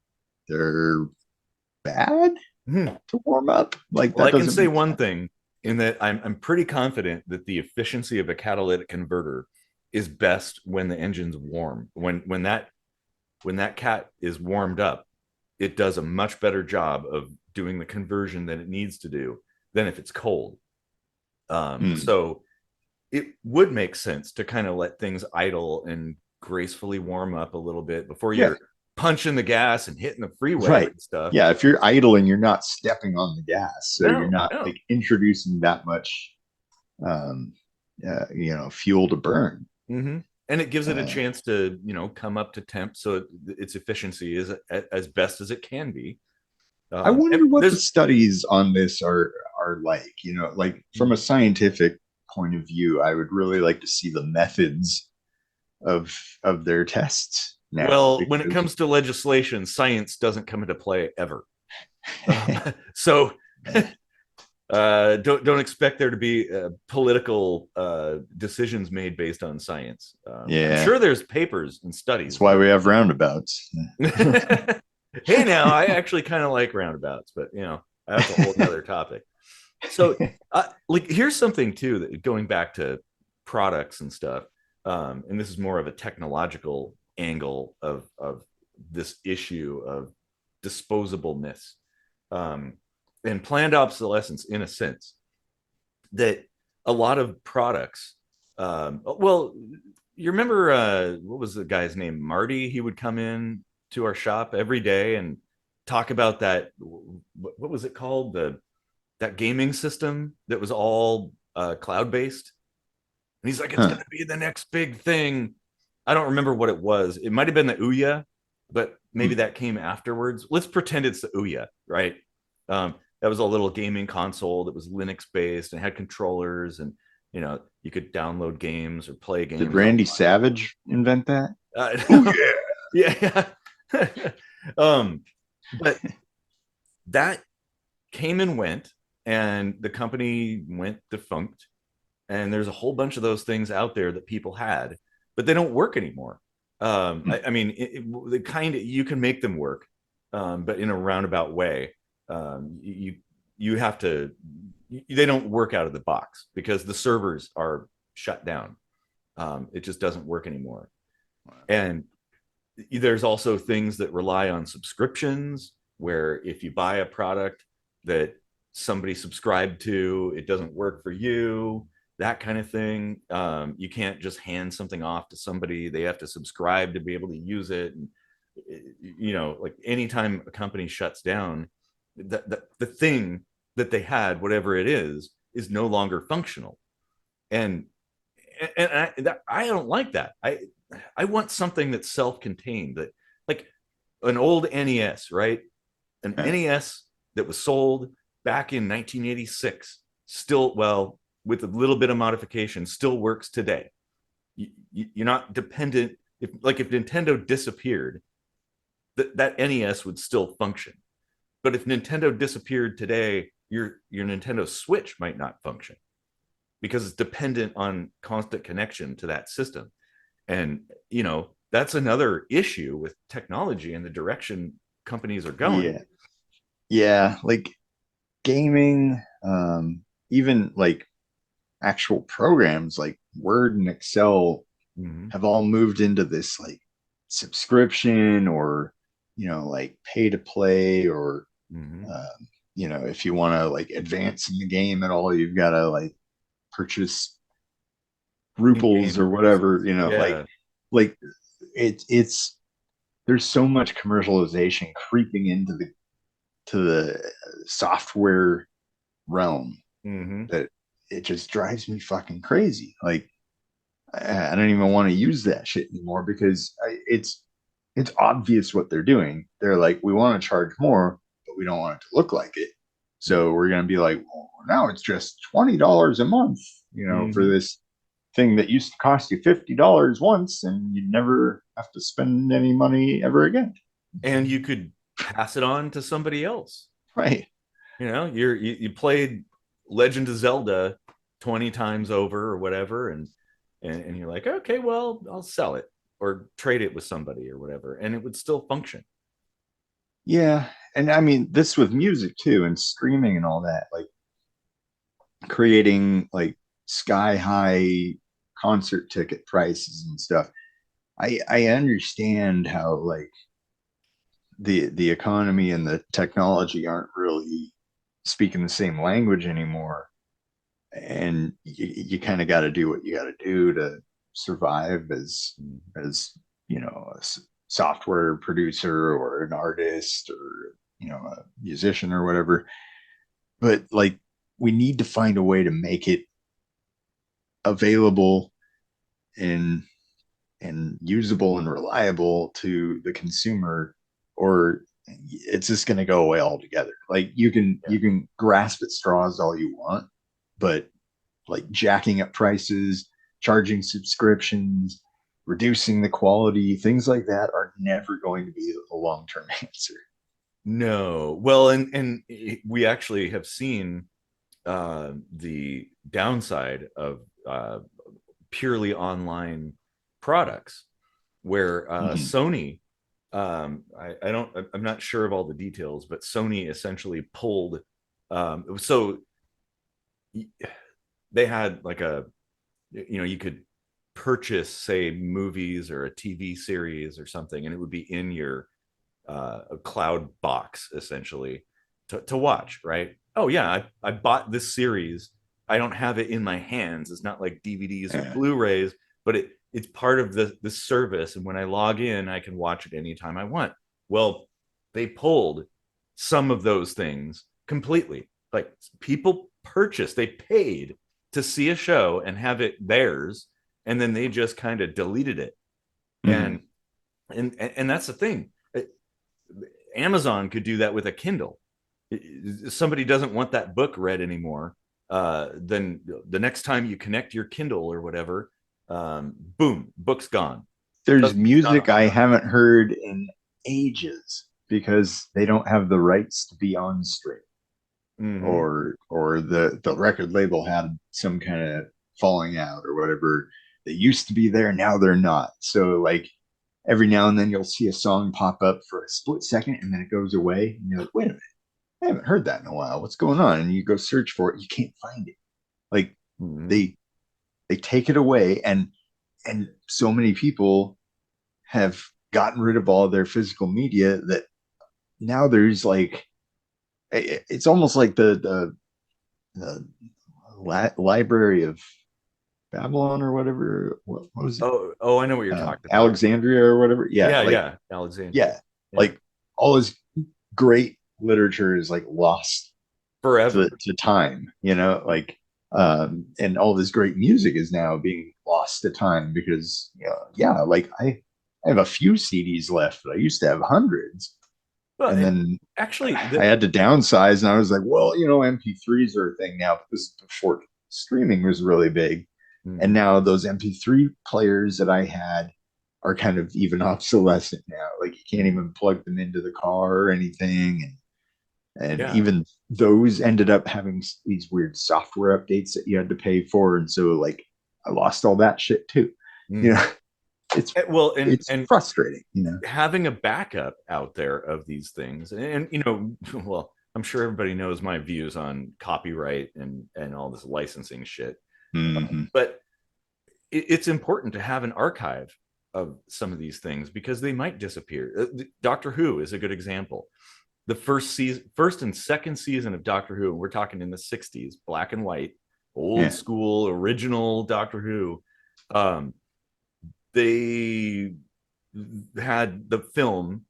they're bad hmm. to warm up? Like Well, that I can doesn't say make one sense. thing in that I'm pretty confident that the efficiency of a catalytic converter is best when the engine's warm. When that cat is warmed up, it does a much better job of doing the conversion that it needs to do than if it's cold. Hmm. So it would make sense to kind of let things idle and gracefully warm up a little bit before Yeah, you're punching the gas and hitting the freeway right. and stuff. Yeah, if you're idling, you're not stepping on the gas, so you're No, not no. like introducing that much, um, fuel to burn. Mm-hmm. And it gives it a Uh, chance to, come up to temp, so its efficiency is as best as it can be. I And wonder what the there's studies on this are like. Like from a scientific point of view, I would really like to see the methods of their tests now well, when it because comes to legislation, science doesn't come into play ever. So don't expect there to be political decisions made based on science. I'm yeah, sure there's papers and that's studies, why but we have roundabouts. hey, now I actually kind of like roundabouts, but that's a whole nother topic. So, like, here's something too that going back to products and stuff, and this is more of a technological angle of this issue of disposableness, um, and planned obsolescence, in a sense that a lot of products, well, you remember what was the guy's name, Marty? He would come in to our shop every day and talk about that. What was it called? That gaming system that was all cloud based. And he's like, it's Huh. going to be the next big thing. I don't remember what it was. It might have been the Ouya, but maybe Hmm. that came afterwards. Let's pretend it's the Ouya, right? That was a little gaming console that was Linux based and had controllers, and you could download games or play Did games Randy online. Savage invent that? Oh Uh, yeah. um, but that came and went, and the company went defunct. And there's a whole bunch of those things out there that people had, but they don't work anymore. yeah. I mean, the kind of, you can make them work, but in a roundabout way. You have to. They don't work out of the box because the servers are shut down. It just doesn't work anymore. And there's also things that rely on subscriptions, where if you buy a product that somebody subscribed to, it doesn't work for you, that kind of thing. You can't just hand something off to somebody. They have to subscribe to be able to use it. And like anytime a company shuts down, the thing that they had, whatever it is no longer functional. And I don't like that. I want something that's self-contained, that, like, an old NES, right? An Yeah. NES that was sold back in 1986, still, well, with a little bit of modification, still works today. You're not dependent. If Nintendo disappeared, that NES would still function. But if Nintendo disappeared today, your Nintendo Switch might not function because it's dependent on constant connection to that system. And that's another issue with technology and the direction companies are going. Yeah. Yeah. Like gaming, even like actual programs like Word and Excel Mm-hmm. have all moved into this like subscription or, like pay to play or, Mm-hmm. if you want to like advance in the game at all, you've got to like purchase ruples In-game or whatever, currencies, yeah. like it's there's so much commercialization creeping into the software realm Mm-hmm. that it just drives me fucking crazy. Like I don't even want to use that shit anymore because it's obvious what they're doing. They're like, we want to charge more, but we don't want it to look like it. So we're gonna be like, well, now it's just $20 a month, for Mm-hmm. this thing that used to cost you $50 once, and you'd never have to spend any money ever again. And you could pass it on to somebody else. Right. You played Legend of Zelda 20 times over or whatever, and you're like, okay, well, I'll sell it or trade it with somebody or whatever, and it would still function. Yeah. And I mean, this with music too, and streaming and all that, like creating like sky high concert ticket prices and stuff. I understand how like the economy and the technology aren't really speaking the same language anymore, and you kind of got to do what you got to do to survive as a software producer or an artist or a musician or whatever. But like we need to find a way to make it available and usable and reliable to the consumer, or it's just going to go away altogether. Like Yeah. you can grasp at straws all you want, but like jacking up prices, charging subscriptions, reducing the quality, things like that are never going to be a long-term answer. No. Well, and we actually have seen the downside of purely online products where Mm-hmm. Sony, I don't, I'm not sure of all the details, but Sony essentially pulled. So they had like you could purchase, say, movies or a TV series or something, and it would be in your a cloud box essentially to watch, right? Oh yeah, I bought this series. I don't have it in my hands. It's not like DVDs or Yeah. Blu-rays, but it's part of the service. And when I log in, I can watch it anytime I want. Well, they pulled some of those things completely. Like people purchased, they paid to see a show and have it theirs, and then they just kind of deleted it. Mm-hmm. And and that's the thing. Amazon could do that with a Kindle. If somebody doesn't want that book read anymore, then the next time you connect your Kindle or whatever, boom, book's gone. There's It's not music on I the haven't heard in ages because they don't have the rights to be on stream, mm-hmm. or the record label had some kind of falling out or whatever. They used to be there, now they're not. So like every now and then you'll see a song pop up for a split second and then it goes away, and you're like, wait a minute, I haven't heard that in a while. What's going on? And you go search for it, you can't find it. Like Mm-hmm. they take it away, and so many people have gotten rid of all their physical media that now there's like it's almost like the library of Babylon or whatever. What was it? Oh, I know what you're talking about. Alexandria or whatever. Yeah, Yeah, like yeah, Alexandria. yeah, Yeah, like all this great literature is like lost forever. to time. Like and all this great music is now being lost to time because yeah, like I have a few CDs left, but I used to have hundreds. Well, And then actually, I had to downsize, and I was like, well, MP3s are a thing now, but this is before streaming was really big. And mm-hmm. now those MP3 players that I had are kind of even obsolescent now. Like you can't Mm-hmm. even plug them into the car or anything. And Yeah. even those ended up having these weird software updates that you had to pay for. And so like I lost all that shit too. You Mhm. know, it's Well, it's and frustrating, you know. having a backup out there of these things, and well, I'm sure everybody knows my views on copyright and all this licensing shit, Mm-hmm. but it's important to have an archive of some of these things because they might disappear. Doctor Who is a good example. The first and second season of Doctor Who, and we're talking in the 60s, black and white, old Yeah. school, original Doctor Who. Um, they had the film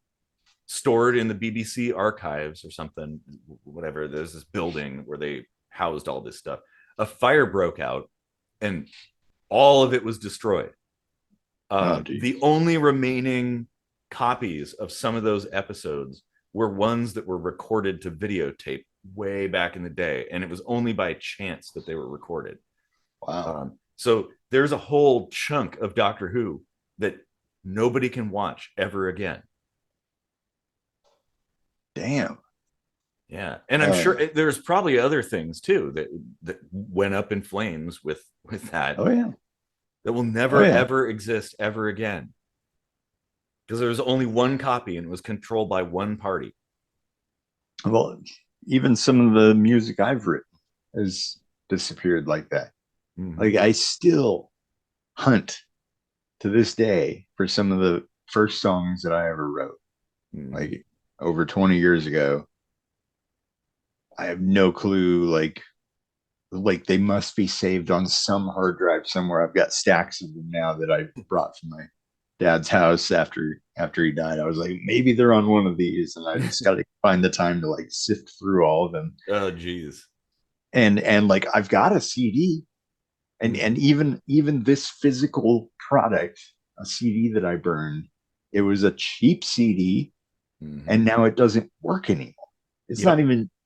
stored in the BBC archives or something, whatever. There's this building where they housed all this stuff. A fire broke out and all of it was destroyed. Oh, The geez. only remaining copies of some of those episodes were ones that were recorded to videotape way back in the day, and it was only by chance that they were recorded. Wow. So there's a whole chunk of Doctor Who that nobody can watch ever again. Damn. Yeah, and I'm Uh, sure there's probably other things too that went up in flames with that oh yeah. that will Oh never yeah. ever exist ever again because there was only one copy and it was controlled by one party. Well, even some of the music I've written has disappeared like that. Mm-hmm. Like I still hunt to this day for some of the first songs that I ever wrote, Mm-hmm. like over 20 years ago. I have no clue. Like they must be saved on some hard drive somewhere. I've got stacks of them now that I brought from my dad's house after he died. I was like, maybe they're on one of these, and I just got to find the time to like sift through all of them. Oh, geez. And like I've got a CD, and Mm-hmm. even this physical product, a CD that I burned, it was a cheap CD, Mm-hmm. and now it doesn't work anymore. Yep.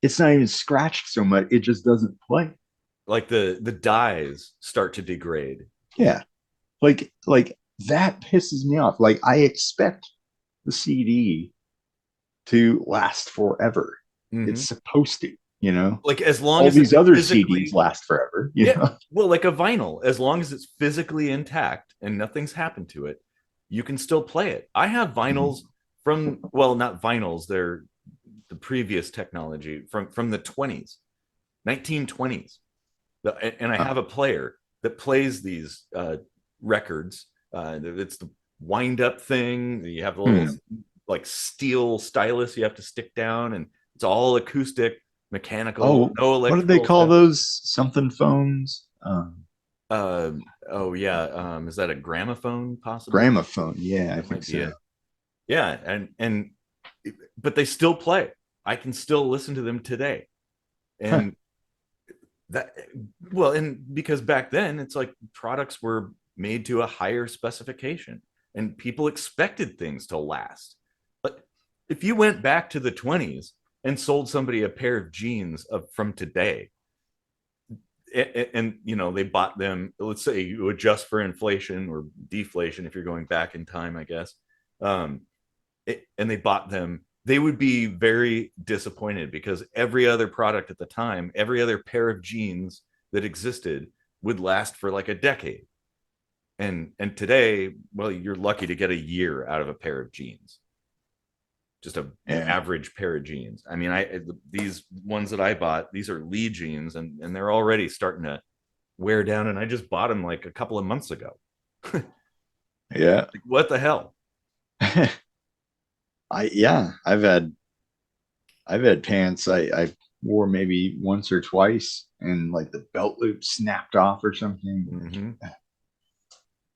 It's not even scratched so much. It just doesn't play. Like the dyes start to degrade. Yeah. Like that pisses me off. Like I expect the CD to last forever. Mm-hmm. It's supposed to, you know. Like as long All as it's these other CDs physically, last forever, you yeah. know. Well, like a vinyl, as long as it's physically intact and nothing's happened to it, you can still play it. I have vinyls from, well, not vinyls, they're the previous technology from the 20s, 1920s. And I Oh. have a player that plays these records. It's the wind up thing. You have a little Hmm. like steel stylus you have to stick down, and it's all acoustic, mechanical, Oh, no what did they electrical call stuff. those? Something phones? Oh yeah, is that a gramophone possibly? Gramophone. Yeah, I That think might be so. it. Yeah, and but they still play. I can still listen to them today, Huh. and that well, and because back then it's like products were made to a higher specification, and people expected things to last. But if you went back to the 20s and sold somebody a pair of jeans from today, and they bought them, let's say you adjust for inflation or deflation if you're going back in time, I guess, um, and they bought them, they would be very disappointed because every other product at the time, every other pair of jeans that existed would last for like a decade. And today, well, you're lucky to get a year out of a pair of jeans, just a Yeah. average pair of jeans. I mean, these ones that I bought, these are Lee jeans, and they're already starting to wear down. And I just bought them like a couple of months ago. Yeah. Like, what the hell? Yeah, I've had pants I wore maybe once or twice and like the belt loop snapped off or something. Mm-hmm. And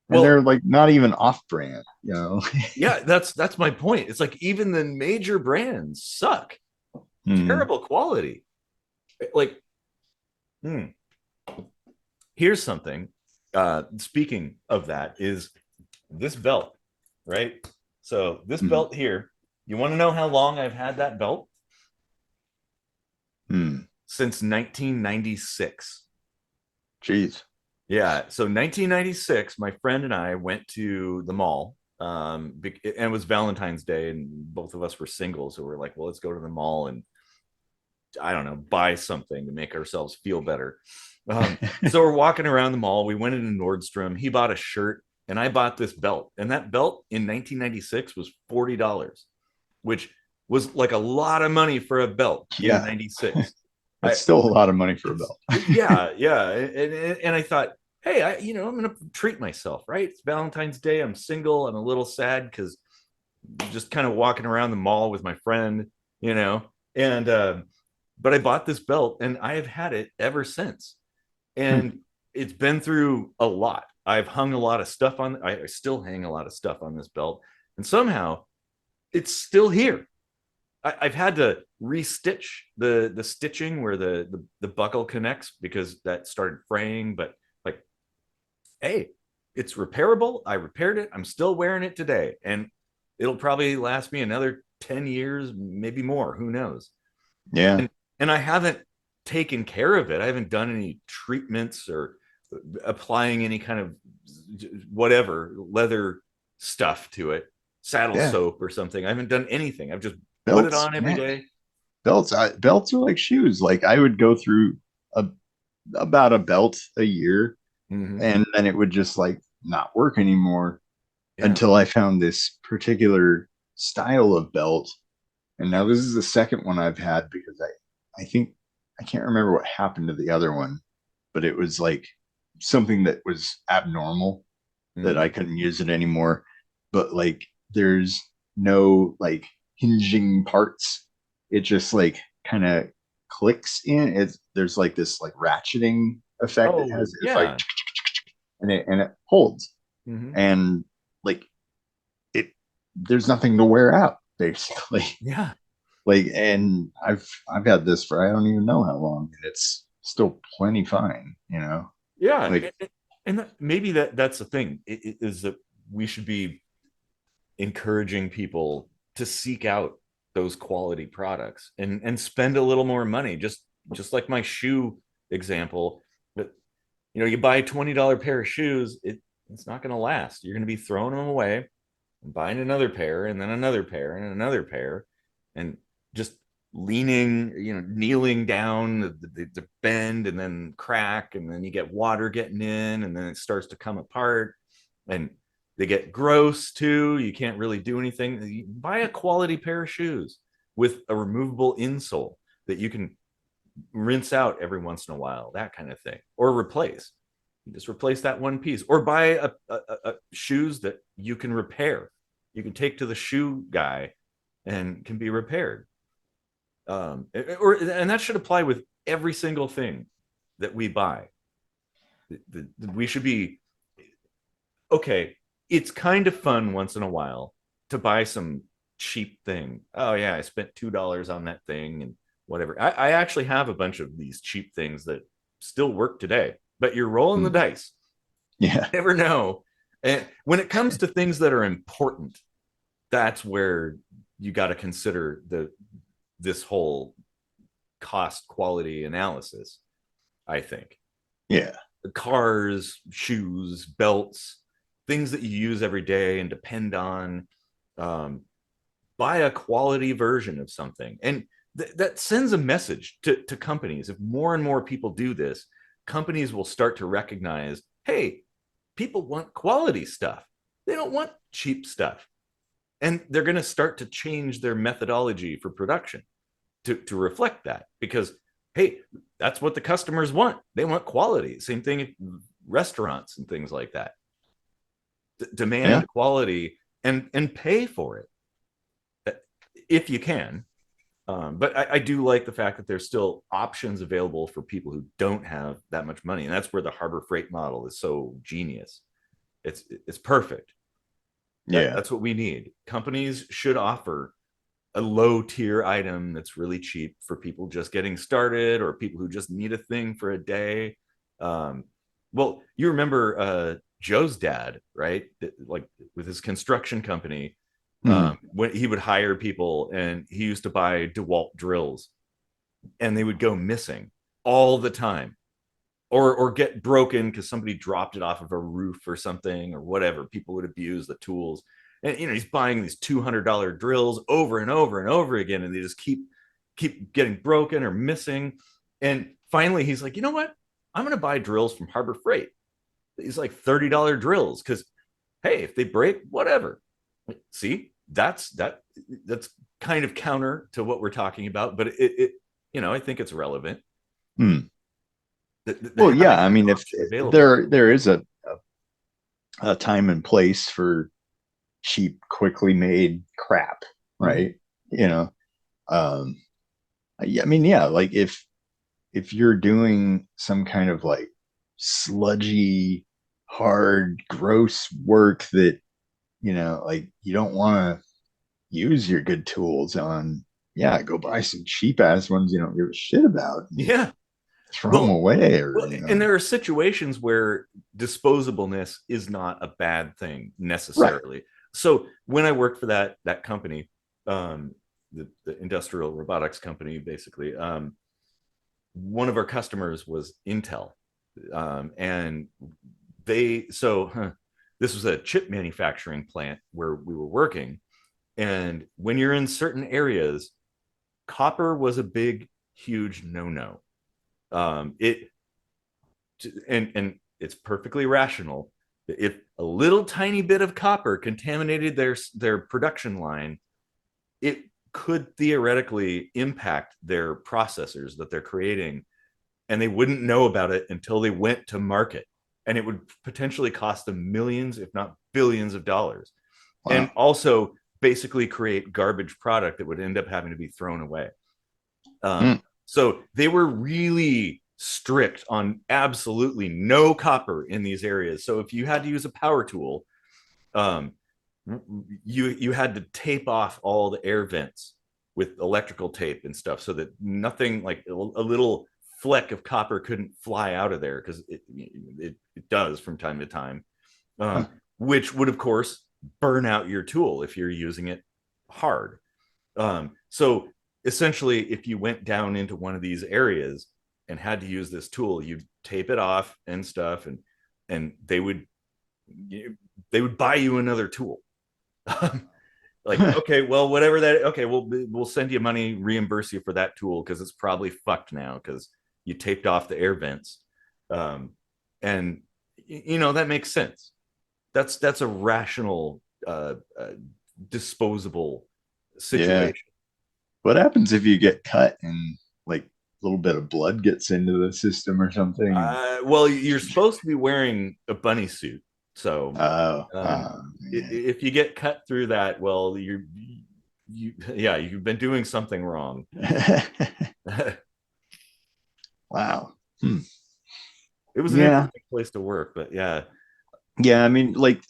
Well, they're like not even off brand, you know. yeah, that's my point. It's like even the major brands suck. Hmm. Terrible quality. Like, hmm, here's something. Speaking of that, is this belt, right? So this Hmm. belt here, you want to know how long I've had that belt? Hmm. Since 1996. Jeez. Yeah, so 1996, my friend and I went to the mall. And it was Valentine's Day, and both of us were single, so we're like, well, let's go to the mall and I don't know, buy something to make ourselves feel better. So we're walking around the mall. We went into Nordstrom. He bought a shirt, and I bought this belt. And that belt in 1996 was $40, which was like a lot of money for a belt in Yeah, 96. that's I, still a lot of money for a belt. yeah, yeah. And I thought, hey, I'm going to treat myself, right? It's Valentine's Day. I'm single. I'm a little sad because just kind of walking around the mall with my friend, you know, and, but I bought this belt and I have had it ever since. Hmm. And it's been through a lot. I've hung a lot of stuff on, I still hang a lot of stuff on this belt. And somehow it's still here. Have had to restitch the stitching where the buckle connects because that started fraying. But like, hey, it's repairable. I repaired it. I'm still wearing it today, and it'll probably last me another 10 years, maybe more. Who knows? Yeah, And I haven't taken care of it. I haven't done any treatments or applying any kind of whatever leather stuff to it, saddle yeah. soap or something. I haven't done anything. I've just put it Belts, on every man. day. Belts are like shoes. Like I would go through a, about a belt a year, Mm-hmm. and then it would just like not work anymore Yeah. until I found this particular style of belt. And now this is the second one I've had because I think I can't remember what happened to the other one, but it was like something that was abnormal that Mm. I couldn't use it anymore. But like there's no like hinging parts. It just like kind of clicks in. There's like this like ratcheting effect it Oh has. It's like yeah. and it holds. Mm-hmm. And like it there's nothing to wear out basically. Yeah. Like and I've had this for I don't even know how long and it's still plenty fine, you know. Yeah. Like And maybe that's the thing is that we should be encouraging people to seek out those quality products and spend a little more money. Just like my shoe example, but you buy a $20 pair of shoes, it's not going to last. You're going to be throwing them away and buying another pair and then another pair and another pair, and just leaning, kneeling down, the bend and then crack, and then you get water getting in, and then it starts to come apart, and they get gross too. You can't really do anything. You buy a quality pair of shoes with a removable insole that you can rinse out every once in a while, that kind of thing, or replace. You just replace that one piece, or buy shoes that you can repair. You can take to the shoe guy and can be repaired. And that should apply with every single thing that we buy. We should be okay. It's kind of fun once in a while to buy some cheap thing. Oh yeah, I spent $2 on that thing and whatever. I actually have a bunch of these cheap things that still work today, but you're rolling the dice. yeah. You never know. And when it comes to things that are important, that's where you got to consider this whole cost quality analysis. I think Yeah. the cars, shoes, belts, things that you use every day and depend on. Um, Buy a quality version of something, and that sends a message to companies. If more and more people do this, companies will start to recognize, hey, people want quality stuff, they don't want cheap stuff, and they're going to start to change their methodology for production to reflect that, because hey, that's what the customers want. They want quality. Same thing at restaurants and things like that. Yeah. Demand quality and pay for it if you can. But I do like the fact that there's still options available for people who don't have that much money, and that's where the Harbor Freight model is so genius. It's perfect. Yeah. That's what we need. Companies should offer a low tier item that's really cheap for people just getting started or people who just need a thing for a day. Um, well, you remember Joe's dad, right? Like with his construction company, Mhm. when he would hire people and he used to buy DeWalt drills and they would go missing all the time, or get broken because somebody dropped it off of a roof or something or whatever. People would abuse the tools. And he's buying these $200 drills over and over and over again, and they just keep keep getting broken or missing. And finally, he's like, you know what? I'm going to buy drills from Harbor Freight. These like $30 drills because, hey, if they break, whatever. See, that's kind of counter to what we're talking about, but I think it's relevant. Hmm. The Well, having yeah. I mean, if available. there is a time and place for cheap, quickly made crap, Mhm. right? You know, um, yeah, I mean, yeah, like if you're doing some kind of like sludgy, hard, gross work that, like you don't want to use your good tools on, yeah, go buy some cheap ass ones you don't give a shit about and Yeah. throw them Well, away or, well, and there are situations where disposableness is not a bad thing right. necessarily. So when I worked for that company, um, the industrial robotics company, basically, one of our customers was Intel, and this was a chip manufacturing plant where we were working, and when you're in certain areas, copper was a big, huge no-no. It and it's perfectly rational. If a little tiny bit of copper contaminated their production line, it could theoretically impact their processors that they're creating, and they wouldn't know about it until they went to market, and it would potentially cost them millions, if not billions of dollars, and Wow. also basically create garbage product that would end up having to be thrown away. Mm, So they were really strict on absolutely no copper in these areas. So if you had to use a power tool, um, you had to tape off all the air vents with electrical tape and stuff, so that nothing like a little fleck of copper couldn't fly out of there, because it does from time to time, huh, which would of course burn out your tool if you're using it hard. So essentially, if you went down into one of these areas and had to use this tool, you'd tape it off and stuff, and they would buy you another tool. Like, okay, well, whatever that. Okay, we'll send you money, reimburse you for that tool because it's probably fucked now because you taped off the air vents, um, and that makes sense. That's a rational, disposable yeah. situation. What happens if you get cut and like a little bit of blood gets into the system or something? And Well, you're supposed to be wearing a bunny suit, so oh, um, oh man. if you get cut through that, well, yeah, you've been doing something wrong. It Wow. Hmm. was an Yeah. interesting place to work, but yeah. Yeah. I mean, like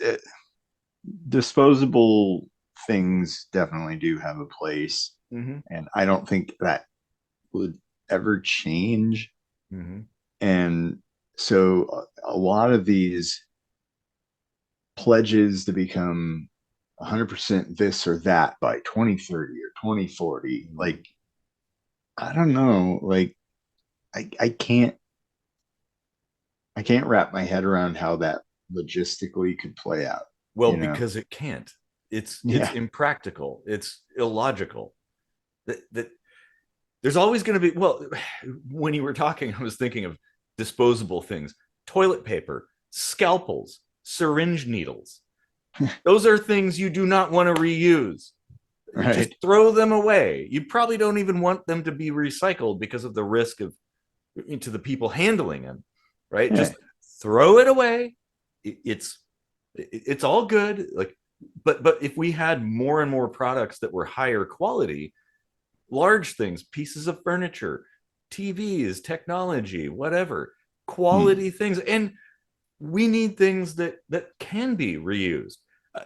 disposable things definitely do have a place. Mm-hmm, And I don't think that would ever change. mm-hmm, And so a lot of these pledges to become 100% this or that by 2030 or 2040, mm-hmm. like, I don't know. Like, I, I can't, I can't wrap my head around how that logistically could play out, Well, you know? because it can't. It's Yeah. impractical. It's illogical. That there's always going to be. Well, when you were talking, I was thinking of disposable things: toilet paper, scalpels, syringe needles. Those are things you do not want to reuse. Just Right. throw them away. You probably don't even want them to be recycled because of the risk of to the people handling them, right? Yeah. Just throw it away. It's all good. Like, but if we had more and more products that were higher quality, large things, pieces of furniture, TVs, technology, whatever, Hmm. quality things, and we need things that can be reused. Uh,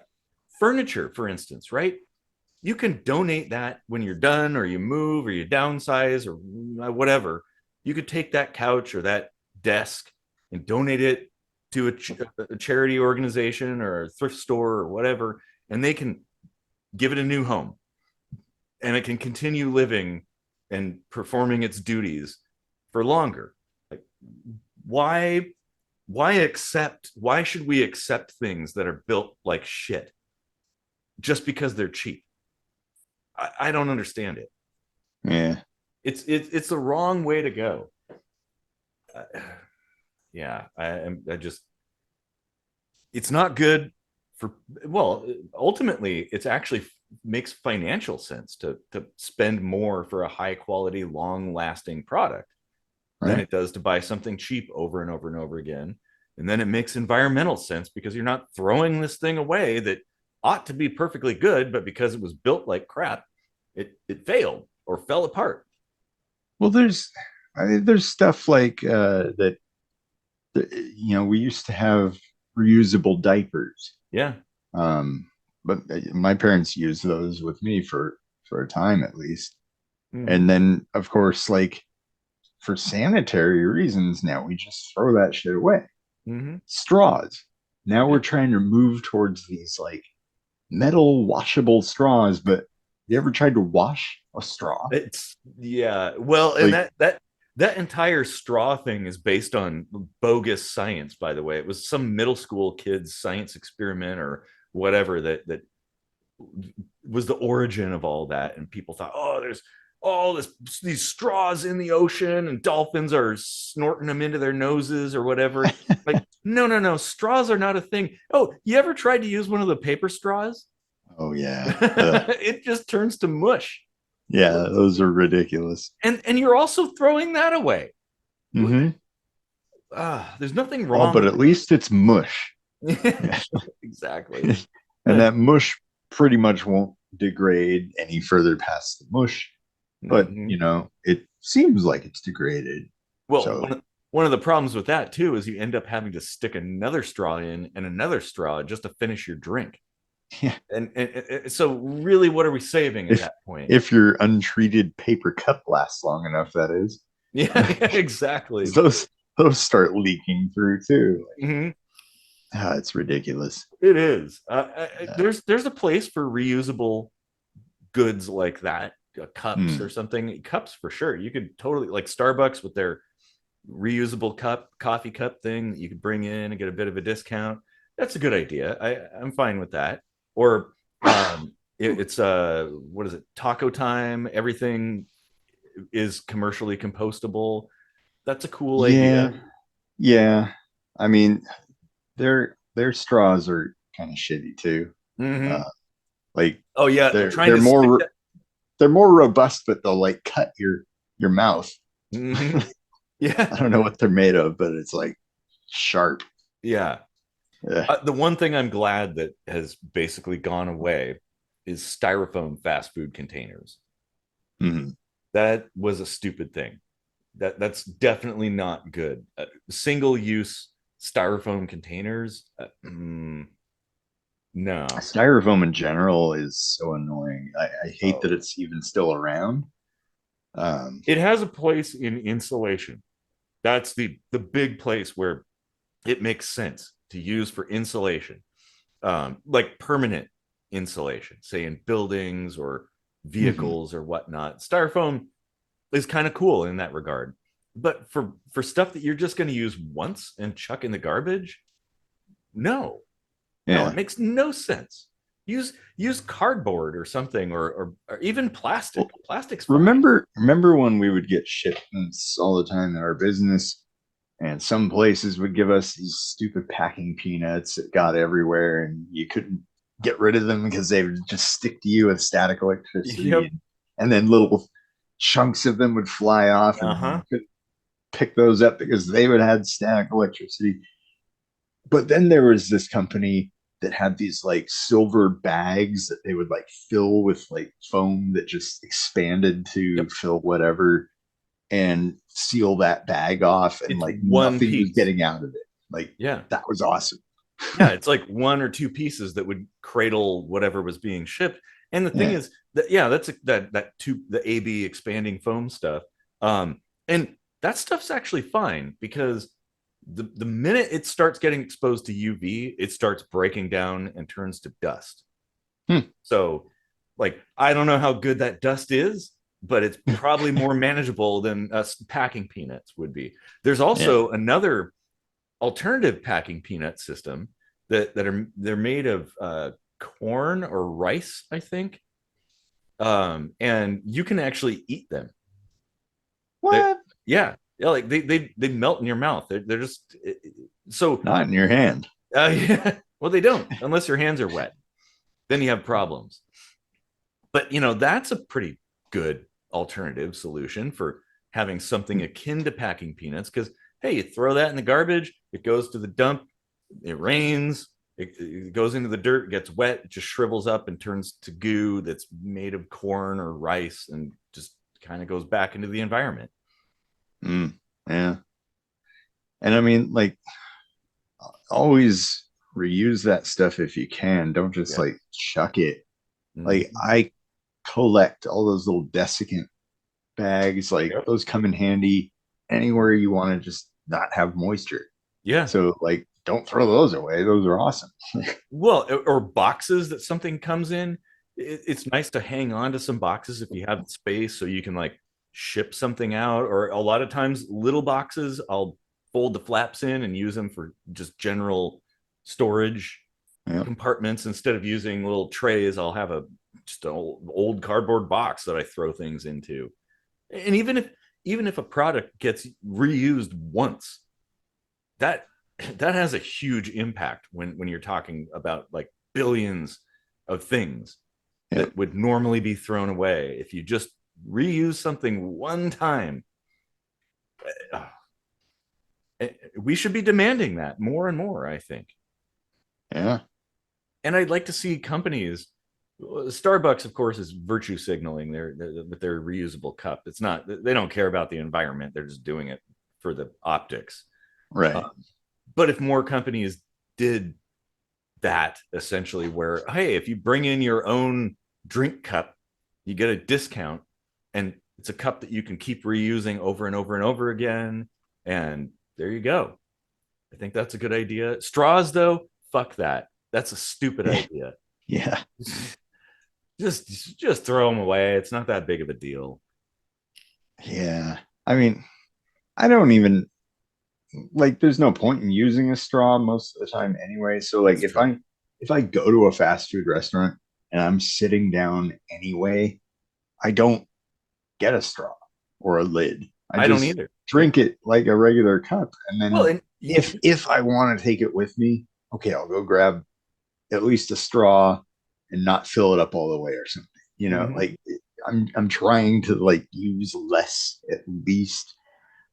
Furniture, for instance, right? You can donate that when you're done, or you move, or you downsize, or whatever. You could take that couch or that desk and donate it to a charity organization or a thrift store or whatever, and they can give it a new home, and it can continue living and performing its duties for longer. Like, why why should we accept things that are built like shit just because they're cheap? I don't understand it. Yeah. It's the wrong way to go. Uh, yeah, I just it's not good for, well, ultimately it's actually makes financial sense to spend more for a high quality, long lasting product than right? it does to buy something cheap over and over and over again. And then it makes environmental sense because you're not throwing this thing away that ought to be perfectly good, but because it was built like crap, it failed or fell apart. Well, there's stuff like that. We used to have reusable diapers, Yeah. um, but my parents used those with me for a time at least. Mm-hmm. And then, of course, like for sanitary reasons, now we just throw that shit away. Mm-hmm. Straws. Now Yeah. we're trying to move towards these like metal washable straws, but you ever tried to wash a straw? It's yeah. Well, and Like, that entire straw thing is based on bogus science, by the way. It was some middle school kid's science experiment or whatever that was the origin of all that. And people thought, oh, there's all these straws in the ocean and dolphins are snorting them into their noses or whatever. Like, no, no, no. Straws are not a thing. Oh, you ever tried to use one of the paper straws? oh yeah, It just turns to mush. yeah, those are ridiculous. And you're also throwing that away. Mm-hmm. There's nothing Oh, wrong but with at least it's mush. it. Yeah. Exactly. And that mush pretty much won't degrade any further past the mush, but Mhm. it seems like it's degraded. Well, So one of the problems with that too is you end up having to stick another straw in and another straw just to finish your drink. yeah, And so really, what are we saving at if that point? if your untreated paper cup lasts long enough, that is. Yeah, yeah, exactly. Those start leaking through too. Mhm. It's ridiculous. It is. Yeah. There's a place for reusable goods like that, cups or Hmm. something. Cups for sure. You could totally, like Starbucks with their reusable coffee cup thing that you could bring in and get a bit of a discount. That's a good idea. I'm fine with that. Or it's what is it? Taco time. Everything is commercially compostable. That's a cool Yeah, idea. yeah. I mean, their straws are kind of shitty too. Hmm. Uh, like Oh yeah, they're trying they're to stick more that. they're more robust, but they'll like cut your mouth. Hmm. I Yeah, don't know what they're made of, but it's like sharp. yeah. Ugh. The one thing I'm glad that has basically gone away is styrofoam fast food containers. Mhm. That was a stupid thing. That's definitely not good. Single use styrofoam containers, no. Styrofoam in general is so annoying. I hate that Oh, it's even still around. Um, it has a place in insulation. That's the big place where it makes sense to use for insulation, like permanent insulation, say in buildings or mhm. vehicles or whatnot. Styrofoam is kind of cool in that regard. But for stuff that you're just going to use once and chuck in the garbage, no, no, it Yeah. makes no sense. Use cardboard or something, or even plastic. Well, Plastic's fine. remember when we would get shipments all the time in our business, and some places would give us these stupid packing peanuts that got everywhere, and you couldn't get rid of them because they would just stick to you with static electricity, Yep. and then little chunks of them would fly off, and Uh then you huh. couldn't pick those up because they would have static electricity. But then there was this company that had these like silver bags that they would like fill with like foam that just expanded to Yep. fill whatever and seal that bag off, and It's like one nothing was piece. getting out of it. Like Yeah. that was awesome. Yeah. It's like one or two pieces that would cradle whatever was being shipped. And the thing Yeah. is that yeah, that two the AB expanding foam stuff. And that stuff's actually fine because the minute it starts getting exposed to UV, it starts breaking down and turns to dust. Hmm. So, like, I don't know how good that dust is, but it's probably more manageable than us packing peanuts would be. There's Yeah. also another alternative packing peanut system that are they're made of corn or rice, I think, and you can actually eat them. They, What? yeah, yeah, like they melt in your mouth. They're just so. Not in your hand. Yeah, well, they don't unless your hands are wet. Then you have problems. But that's a pretty good alternative solution for having something akin to packing peanuts. Because hey, you throw that in the garbage, it goes to the dump, it rains, it goes into the dirt, gets wet, it just shrivels up and turns to goo that's made of corn or rice, and just kind of goes back into the environment. Mm, yeah. And I mean, like, always reuse that stuff if you can. Don't just Yeah. like chuck it. Like, Mm-hmm. I collect all those little desiccant bags. Like, Yep. those come in handy anywhere you want to just not have moisture. Yeah. So, like, don't throw those away. Those are awesome. Well, or boxes that something comes in. It's nice to hang on to some boxes if you have space so you can like ship something out. Or a lot of times, little boxes, I'll fold the flaps in and use them for just general storage Yeah. compartments. Instead of using little trays, I'll have a just an old cardboard box that I throw things into. And even if a product gets reused once, that that has a huge impact when you're talking about like billions of things Yeah. that would normally be thrown away. If you just reuse something one time, uh, we should be demanding that more and more, I think. Yeah. And I'd like to see companies. Starbucks, of course, is virtue signaling with their reusable cup. It's not, they don't care about the environment, they're just doing it for the optics. uh, Right. but if more companies did that, essentially, where hey, if you bring in your own drink cup, you get a discount, and it's a cup that you can keep reusing over and over and over again, and there you go. I think that's a good idea. Straws, though, fuck that. That's a stupid idea. Yeah. just throw them away. It's not that big of a deal. Yeah. I mean, I don't even like there's no point in using a straw most of the time anyway. So like That's true. if I go to a fast food restaurant and I'm sitting down anyway, I don't get a straw or a lid. I I don't just either. drink it like a regular cup. And Well, then and if I want to take it with me, okay, I'll go grab at least a straw and not fill it up all the way or something. mhm. Like I'm trying to like use less at least,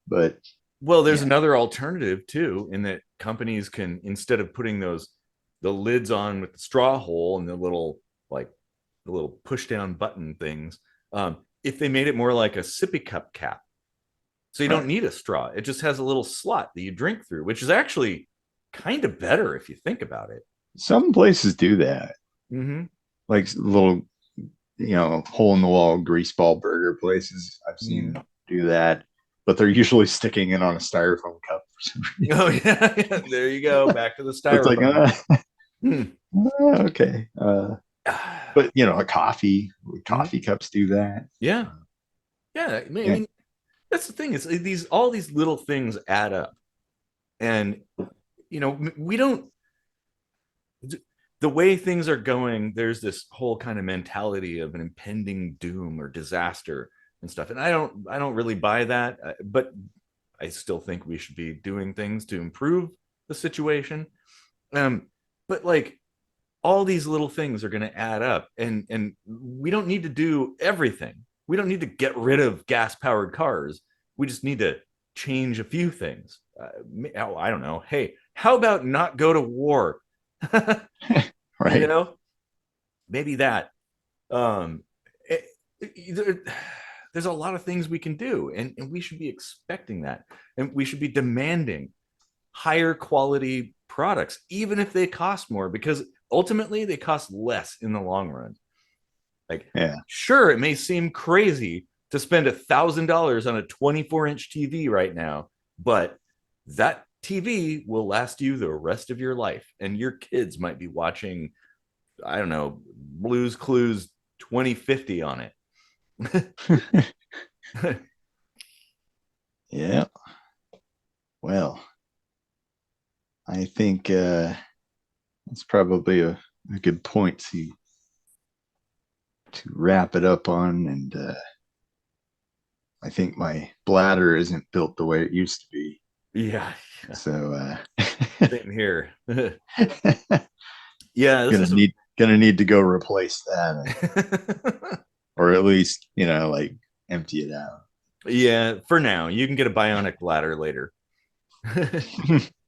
but Well, there's yeah, another alternative too, in that companies can, instead of putting the lids on with the straw hole and like the little push down button things, if they made it more like a sippy cup cap, so you don't right. need a straw. It just has a little slot that you drink through, which is actually kind of better if you think about it. Some places do that, Mm-hmm. like little, hole in the wall grease ball burger places. I've seen Mm-hmm. do that, but they're usually sticking it on a styrofoam cup for some reason. Oh yeah, yeah, there you go. Back to the It's like, styrofoam. Hmm. okay. But coffee cups do that. Yeah, yeah. I Yeah, mean, that's the thing. Is these all these little things add up, and we don't, the way things are going, there's this whole kind of mentality of an impending doom or disaster and stuff, and I don't really buy that, but I still think we should be doing things to improve the situation. um but like, all these little things are going to add up, and we don't need to do everything. We don't need to get rid of gas powered cars. We just need to change a few things. I don't know. Hey, how about not go to war? you right. know Maybe that. um it, there, there's a lot of things we can do, and we should be expecting that, and we should be demanding higher quality products, even if they cost more, because ultimately they cost less in the long run. Like, Yeah. sure, it may seem crazy to spend $1,000 on a 24-inch TV right now, but that TV will last you the rest of your life, and your kids might be watching, I don't know, Blues Clues 2050 on it. Yeah. Well, I think that's probably a good point to wrap it up on. And I think my bladder isn't built the way it used to be. Yeah, So same here. Yeah, this gonna is a need to go replace that, or at least like empty it out. yeah, for now. You can get a bionic ladder later.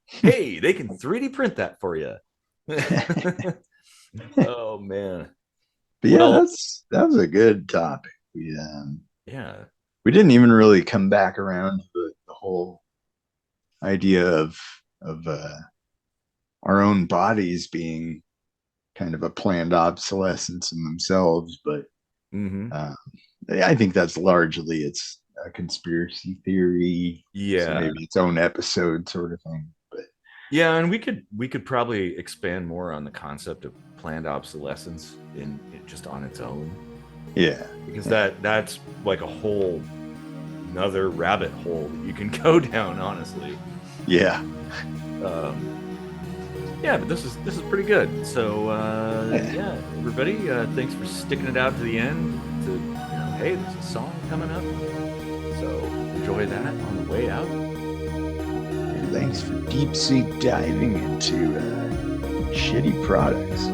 Hey, they can 3D print that for you. Oh man. But yeah, Well, that was a good topic. yeah. We didn't even really come back around to the whole idea of our own bodies being kind of a planned obsolescence in themselves, but Hmm. uh, I think that's largely it's a conspiracy theory, so Yeah. maybe its own episode sort of thing. But Yeah, and we could probably expand more on the concept of planned obsolescence in just on its own, yeah, because yeah, that's like a whole another rabbit hole that you can go down, honestly. yeah, Um, yeah, but this is pretty good. So yeah. yeah, everybody, thanks for sticking it out to the end. Hey, there's a song coming up, so enjoy that on the way out. Thanks for deep sea diving into shitty products.